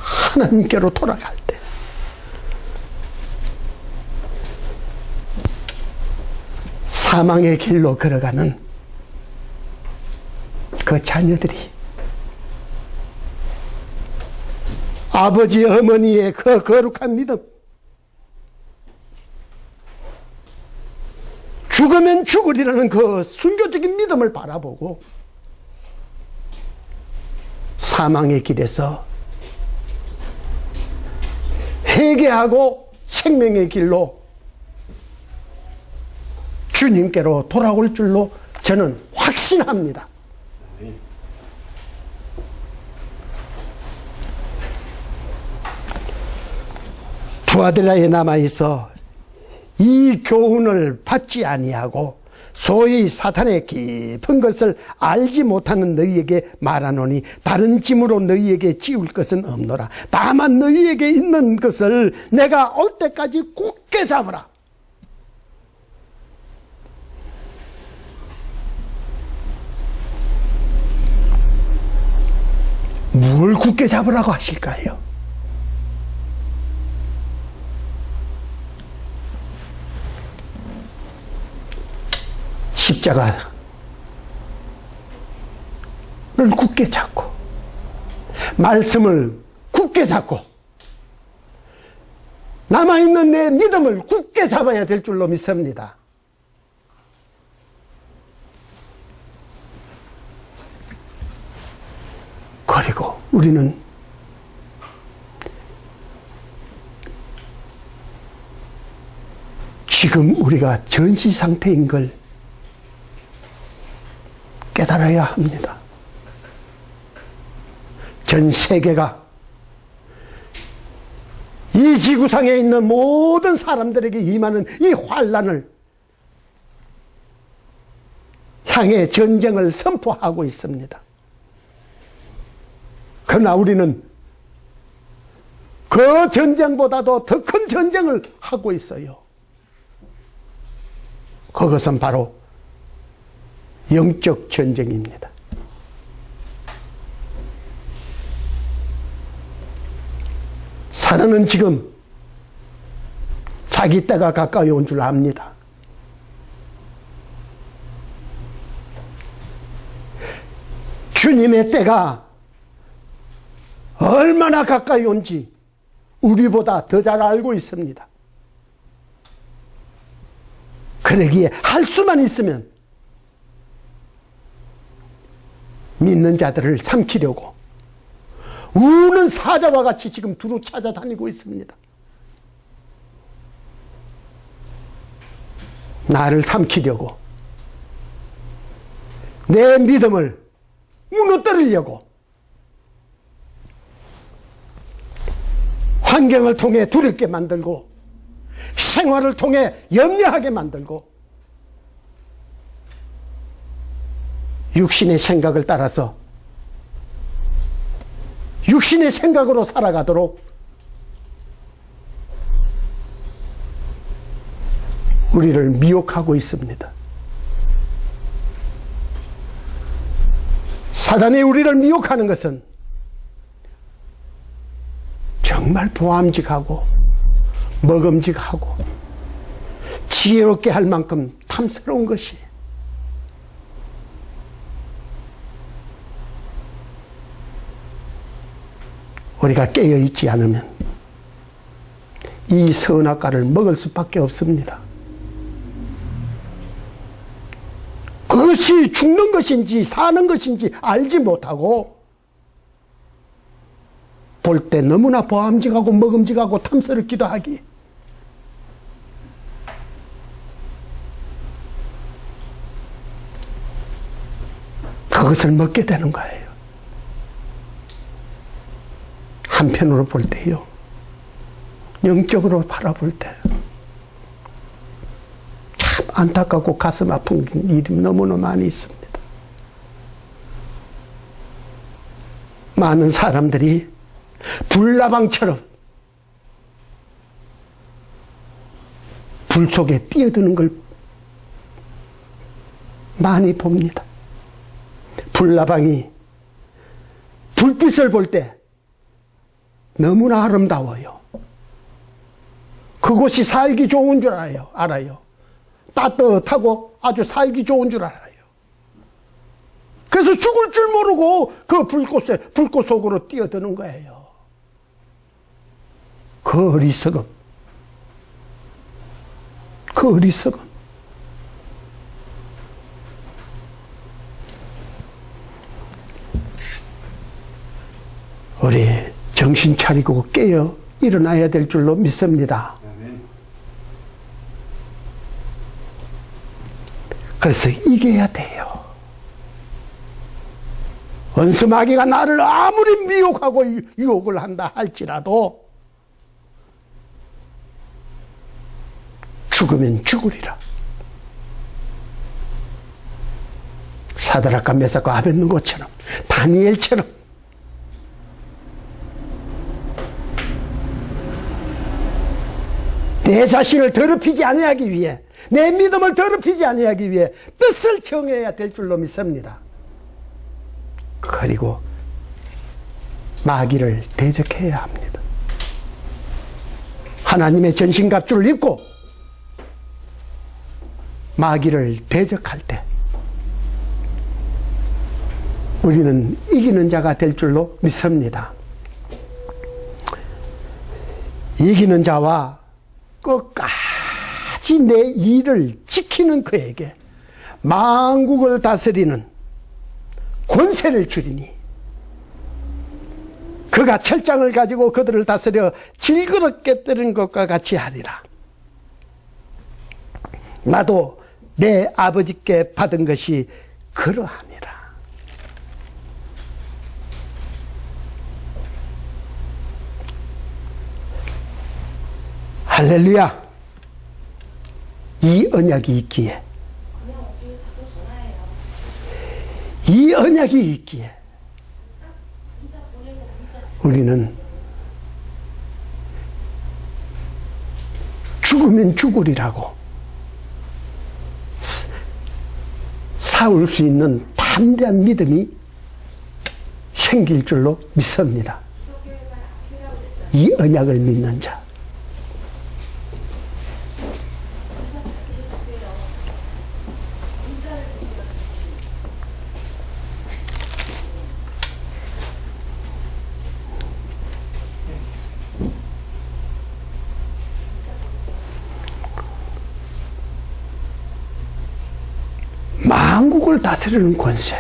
하나님께로 돌아갈 때 사망의 길로 걸어가는 그 자녀들이 아버지 어머니의 그 거룩한 믿음, 죽으면 죽으리라는 그 순교적인 믿음을 바라보고 사망의 길에서 회개하고 생명의 길로 주님께로 돌아올 줄로 저는 확신합니다. 두아딜라에 남아있어 이 교훈을 받지 아니하고 소위 사탄의 깊은 것을 알지 못하는 너희에게 말하노니 다른 짐으로 너희에게 지울 것은 없노라. 다만 너희에게 있는 것을 내가 올 때까지 굳게 잡으라. 뭘 굳게 잡으라고 하실까요? 십자가를 굳게 잡고 말씀을 굳게 잡고 남아있는 내 믿음을 굳게 잡아야 될 줄로 믿습니다. 그리고 우리는 지금 우리가 전시 상태인 걸 깨달아야 합니다. 전 세계가 이 지구상에 있는 모든 사람들에게 임하는 이 환난을 향해 전쟁을 선포하고 있습니다. 그러나 우리는 그 전쟁보다도 더 큰 전쟁을 하고 있어요. 그것은 바로 영적 전쟁입니다. 사단은 지금 자기 때가 가까이 온 줄 압니다. 주님의 때가 얼마나 가까이 온지 우리보다 더 잘 알고 있습니다. 그러기에 할 수만 있으면 믿는 자들을 삼키려고 우는 사자와 같이 지금 두루 찾아다니고 있습니다. 나를 삼키려고, 내 믿음을 무너뜨리려고, 환경을 통해 두렵게 만들고 생활을 통해 염려하게 만들고 육신의 생각을 따라서 육신의 생각으로 살아가도록 우리를 미혹하고 있습니다. 사단이 우리를 미혹하는 것은 정말 보암직하고 먹음직하고 지혜롭게 할 만큼 탐스러운 것이 우리가 깨어있지 않으면 이 선악과를 먹을 수밖에 없습니다. 그것이 죽는 것인지 사는 것인지 알지 못하고 볼 때 너무나 보암직하고 먹음직하고 탐스럽기도 하기, 그것을 먹게 되는 거예요. 한편으로 볼 때요, 영적으로 바라볼 때 참 안타깝고 가슴 아픈 일이 너무나 많이 있습니다. 많은 사람들이 불나방처럼 불 속에 뛰어드는 걸 많이 봅니다. 불나방이 불빛을 볼 때 너무나 아름다워요. 그곳이 살기 좋은 줄 알아요. 따뜻하고 아주 살기 좋은 줄 알아요. 그래서 죽을 줄 모르고 그 불꽃 속으로 뛰어드는 거예요. 그 어리석음. 그 어리석음. 우리 정신 차리고 깨어 일어나야 될 줄로 믿습니다. 그래서 이겨야 돼요. 원수마귀가 나를 아무리 미혹하고 유혹을 한다 할지라도 죽으면 죽으리라. 사드락과 메삭과 아벳느고처럼, 다니엘처럼 내 자신을 더럽히지 아니하기 위해, 내 믿음을 더럽히지 아니하기 위해 뜻을 정해야 될 줄로 믿습니다. 그리고 마귀를 대적해야 합니다. 하나님의 전신갑주를 입고 마귀를 대적할 때 우리는 이기는 자가 될 줄로 믿습니다. 이기는 자와 끝까지 내 일을 지키는 그에게 만국을 다스리는 권세를 주리니 그가 철장을 가지고 그들을 다스려 질그럽게 뜨는 것과 같이 하리라. 나도 내 아버지께 받은 것이 그러하니라. 할렐루야. 이 언약이 있기에, 이 언약이 있기에 우리는 죽으면 죽으리라고 싸울 수 있는 담대한 믿음이 생길 줄로 믿습니다. 이 언약을 믿는 자. 만국을 다스리는 권세.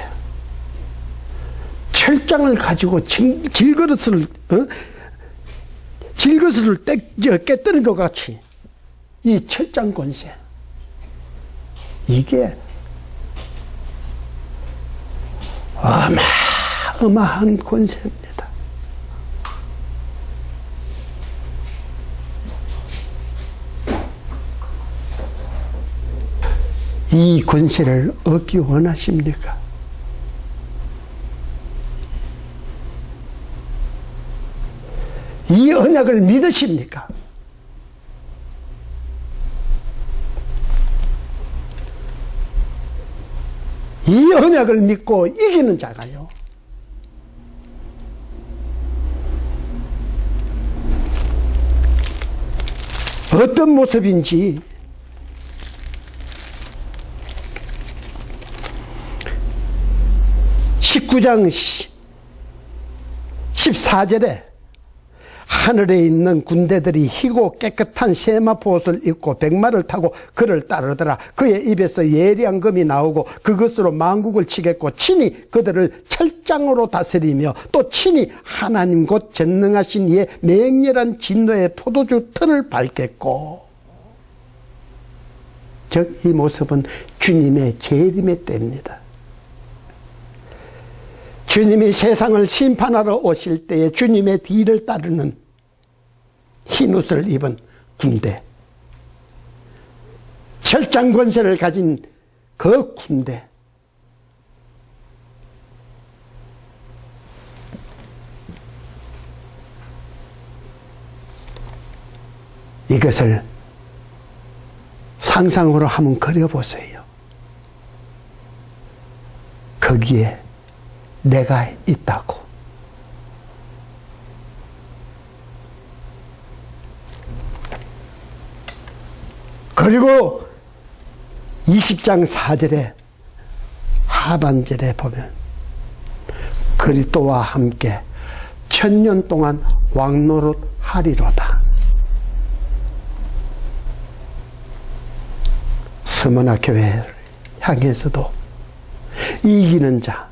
철장을 가지고 질그릇을 깨뜨린 것 같이 이 철장 권세. 이게 어마어마한 권세입니다. 이 권세를 얻기 원하십니까? 이 언약을 믿으십니까? 이 언약을 믿고 이기는 자가요, 어떤 모습인지 19장 14절에 하늘에 있는 군대들이 희고 깨끗한 세마포옷을 입고 백마를 타고 그를 따르더라. 그의 입에서 예리한 금이 나오고 그것으로 만국을 치겠고 친히 그들을 철장으로 다스리며 또 친히 하나님 곧 전능하신 이의 맹렬한 진노의 포도주 틀을 밟겠고. 즉 이 모습은 주님의 재림의 때입니다. 주님이 세상을 심판하러 오실 때에 주님의 뒤를 따르는 흰옷을 입은 군대, 철장 권세를 가진 그 군대, 이것을 상상으로 한번 그려보세요. 거기에 내가 있다고. 그리고 20장 4절에 하반절에 보면 그리스도와 함께 1000년 동안 왕노릇하리로다. 서머나 교회를 향해서도 이기는 자,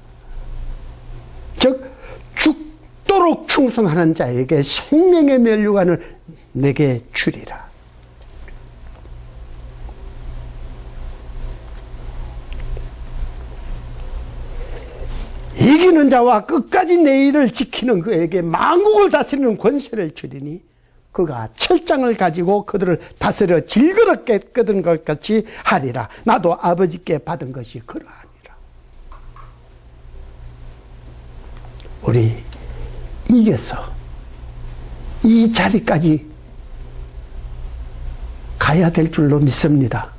즉 죽도록 충성하는 자에게 생명의 면류관을 내게 주리라. 이기는 자와 끝까지 내 일을 지키는 그에게 만국을 다스리는 권세를 주리니 그가 철장을 가지고 그들을 다스려 질그럽게 끄든 것 같이 하리라. 나도 아버지께 받은 것이 그러하니라. 우리 이겨서 이 자리까지 가야 될 줄로 믿습니다.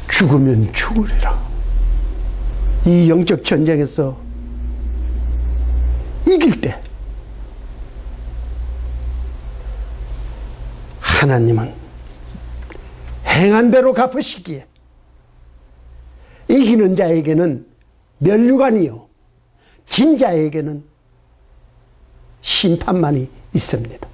죽으면 죽으리라. 이 영적 전쟁에서 이길 때 하나님은 행한 대로 갚으시기에 이기는 자에게는 면류관이요 진 자에게는 심판만이 있습니다.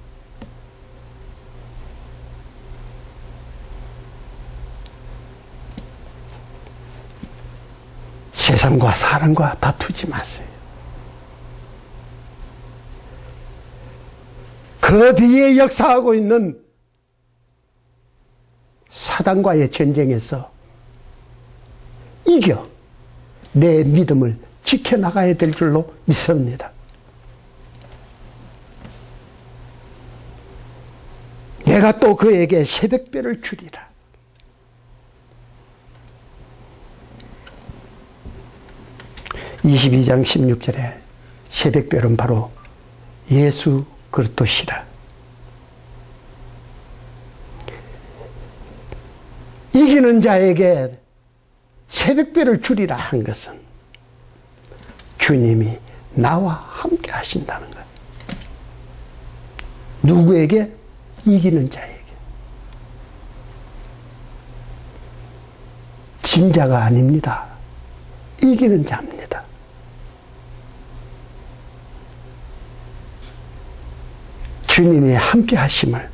세상과 사람과 다투지 마세요. 그 뒤에 역사하고 있는 사단과의 전쟁에서 이겨 내 믿음을 지켜나가야 될 줄로 믿습니다. 내가 또 그에게 새벽별을 주리라. (22장 16절에) 새벽별은 바로 예수 그리스도시라. 이기는 자에게 새벽별을 주리라 한 것은 주님이 나와 함께 하신다는 거예요. 누구에게? 이기는 자에게. 진 자가 아닙니다. 이기는 자입니다. 주님이 함께 하심을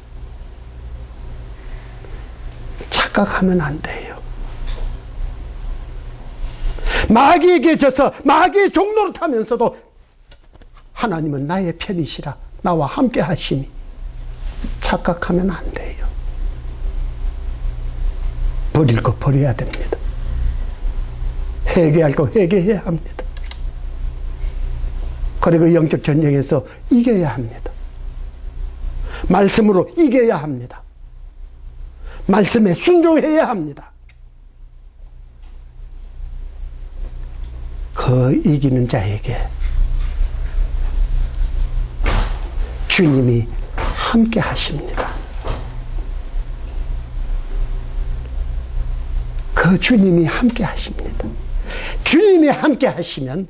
착각하면 안 돼요. 마귀에게 져서 마귀의 종노릇 하면서도 하나님은 나의 편이시라 나와 함께 하시니 착각하면 안 돼요. 버릴 거 버려야 됩니다. 회개할 거 회개해야 합니다. 그리고 영적 전쟁에서 이겨야 합니다. 말씀으로 이겨야 합니다. 말씀에 순종해야 합니다. 그 이기는 자에게 주님이 함께 하십니다. 그 주님이 함께 하십니다. 주님이 함께 하시면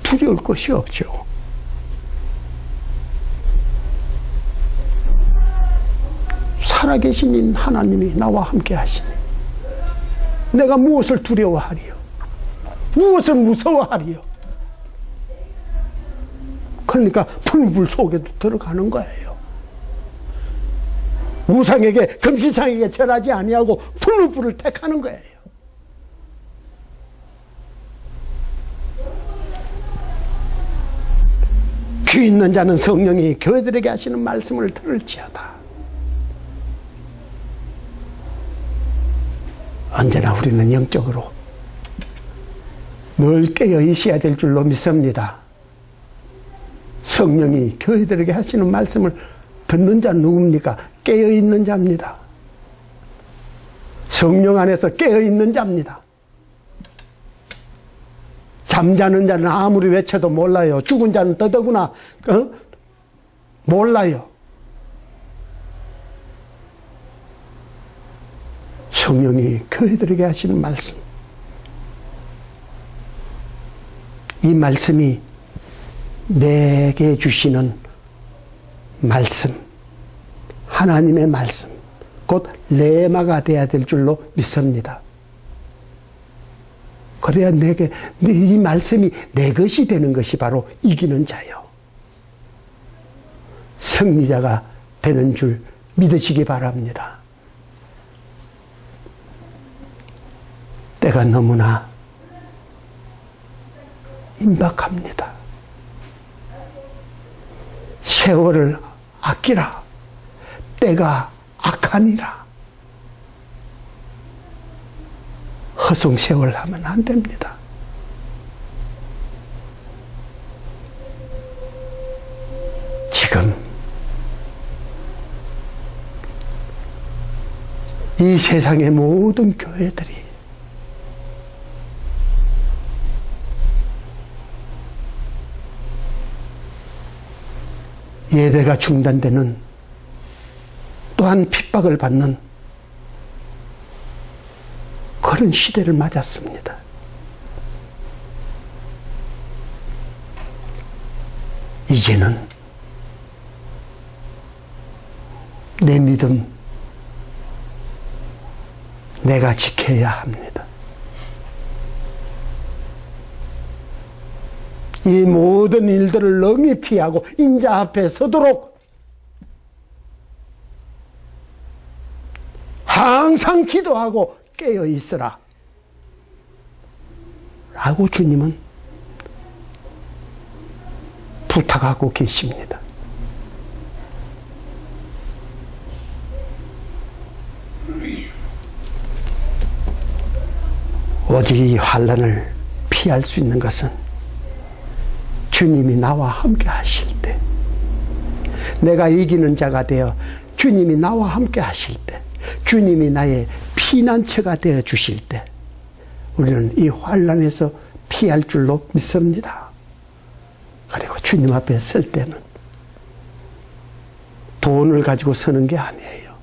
두려울 것이 없죠. 살아계신 하나님이 나와 함께 하시니 내가 무엇을 두려워하리요? 무엇을 무서워하리요? 그러니까 풀불 속에도 들어가는 거예요. 우상에게 금시상에게 절하지 아니하고 풀불을 택하는 거예요. 귀 있는 자는 성령이 교회들에게 하시는 말씀을 들을지어다. 언제나 우리는 영적으로 늘 깨어 있어야 될 줄로 믿습니다. 성령이 교회들에게 하시는 말씀을 듣는 자는 누굽니까? 깨어 있는 자입니다. 성령 안에서 깨어 있는 자입니다. 잠자는 자는 아무리 외쳐도 몰라요. 죽은 자는 더더구나 몰라요. 성령이 교회들에게 하시는 말씀, 이 말씀이 내게 주시는 말씀, 하나님의 말씀, 곧 레마가 돼야 될 줄로 믿습니다. 그래야 이 말씀이 내 것이 되는 것이 바로 이기는 자요. 승리자가 되는 줄 믿으시기 바랍니다. 때가 너무나 임박합니다. 세월을 아끼라. 때가 악하니라. 허송세월 하면 안 됩니다. 지금 이 세상의 모든 교회들이 예배가 중단되는, 또한 핍박을 받는 그런 시대를 맞았습니다. 이제는 내 믿음 내가 지켜야 합니다. 이 모든 일들을 능히 피하고 인자 앞에 서도록 항상 기도하고 깨어 있으라 라고 주님은 부탁하고 계십니다. 오직 이 환난을 피할 수 있는 것은 주님이 나와 함께 하실 때, 내가 이기는 자가 되어 주님이 나와 함께 하실 때, 주님이 나의 피난처가 되어 주실 때 우리는 이 환난에서 피할 줄로 믿습니다. 그리고 주님 앞에 설 때는 돈을 가지고 서는 게 아니에요.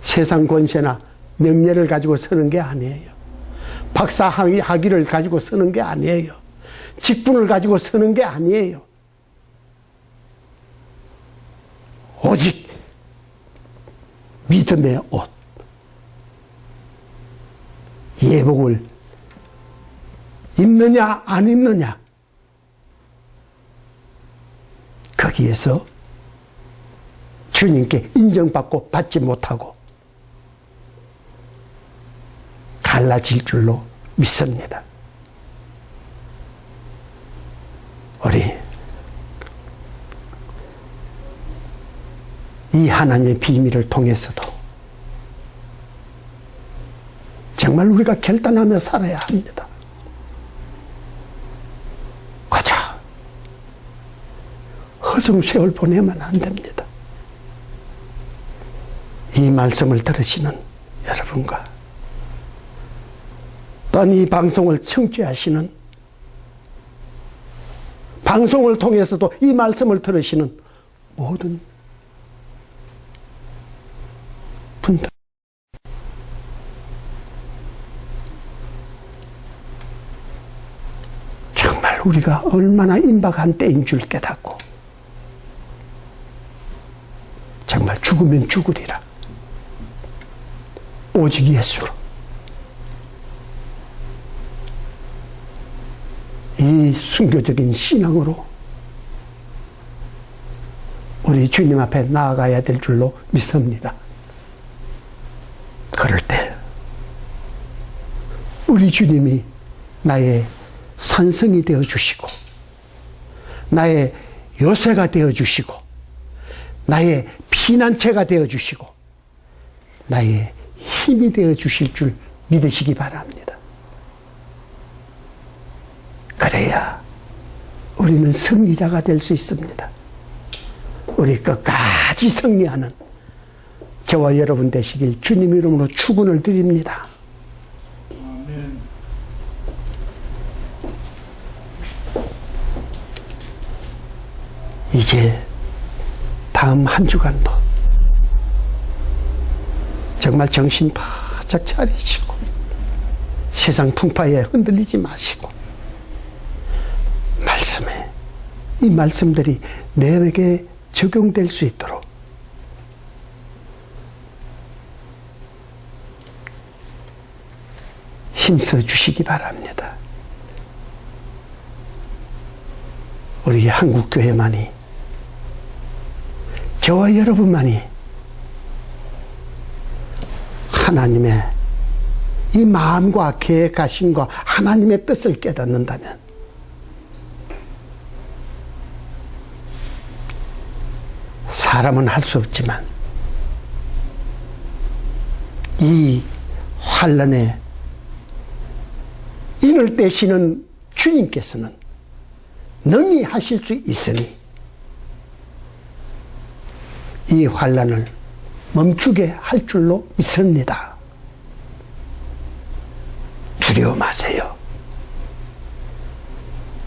세상 권세나 명예를 가지고 서는 게 아니에요. 박사 학위를 가지고 서는 게 아니에요. 직분을 가지고 서는 게 아니에요. 오직 믿음의 옷, 예복을 입느냐 안 입느냐, 거기에서 주님께 인정받고 받지 못하고 갈라질 줄로 믿습니다. 우리 이 하나님의 비밀을 통해서도 정말 우리가 결단하며 살아야 합니다. 가자. 허송세월 보내면 안 됩니다. 이 말씀을 들으시는 여러분과 또한 이 방송을 청취하시는, 방송을 통해서도 이 말씀을 들으시는 모든 분들, 정말 우리가 얼마나 임박한 때인 줄 깨닫고 정말 죽으면 죽으리라, 오직 예수로 이 순교적인 신앙으로 우리 주님 앞에 나아가야 될 줄로 믿습니다. 그럴 때 우리 주님이 나의 산성이 되어주시고 나의 요새가 되어주시고 나의 피난처가 되어주시고 나의 힘이 되어주실 줄 믿으시기 바랍니다. 그래야 우리는 승리자가 될 수 있습니다. 우리 끝까지 승리하는 저와 여러분 되시길 주님 이름으로 축원을 드립니다. 아멘. 이제 다음 한 주간도 정말 정신 바짝 차리시고 세상 풍파에 흔들리지 마시고 말씀에 이 말씀들이 내게 적용될 수 있도록 힘써 주시기 바랍니다. 우리 한국교회만이, 저와 여러분만이 하나님의 이 마음과 계획하심과 하나님의 뜻을 깨닫는다면 사람은 할 수 없지만 이 환난에 인을 떼시는 주님께서는 능히 하실 수 있으니 이 환난을 멈추게 할 줄로 믿습니다. 두려워 마세요.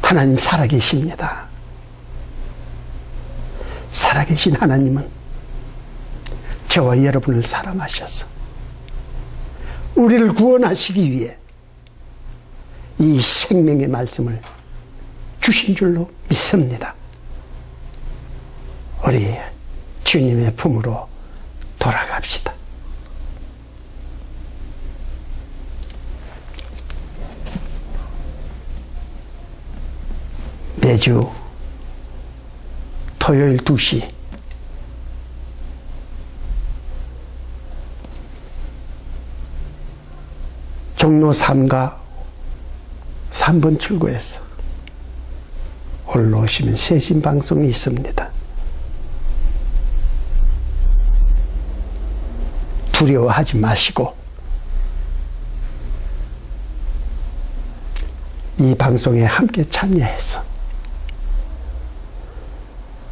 하나님 살아계십니다. 살아계신 하나님은 저와 여러분을 사랑하셔서 우리를 구원하시기 위해 이 생명의 말씀을 주신 줄로 믿습니다. 우리 주님의 품으로 돌아갑시다. 매주 토요일 2시 종로 3가 3번 출구에서 올라오시면 세신 방송이 있습니다. 두려워하지 마시고 이 방송에 함께 참여해서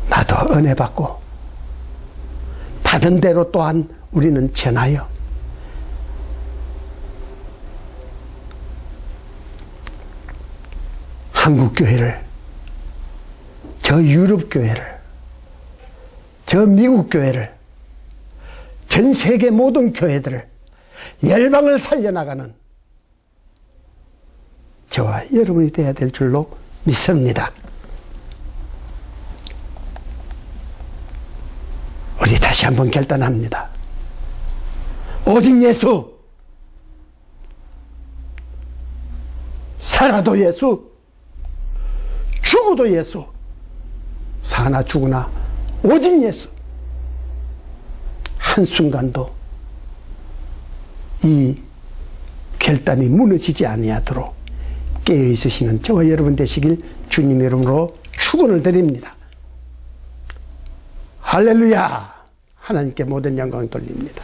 나도 은혜 받고 받은 대로 또한 우리는 전하여 한국교회를, 저 유럽교회를, 저 미국교회를, 전 세계 모든 교회들을, 열방을 살려나가는 저와 여러분이 되어야 될 줄로 믿습니다. 우리 다시 한번 결단합니다. 오직 예수, 살아도 예수, 죽어도 예수, 사나 죽으나 오직 예수. 한순간도 이 결단이 무너지지 아니하도록 깨어 있으시는 저와 여러분 되시길 주님의 이름으로 축원을 드립니다. 할렐루야! 하나님께 모든 영광 돌립니다.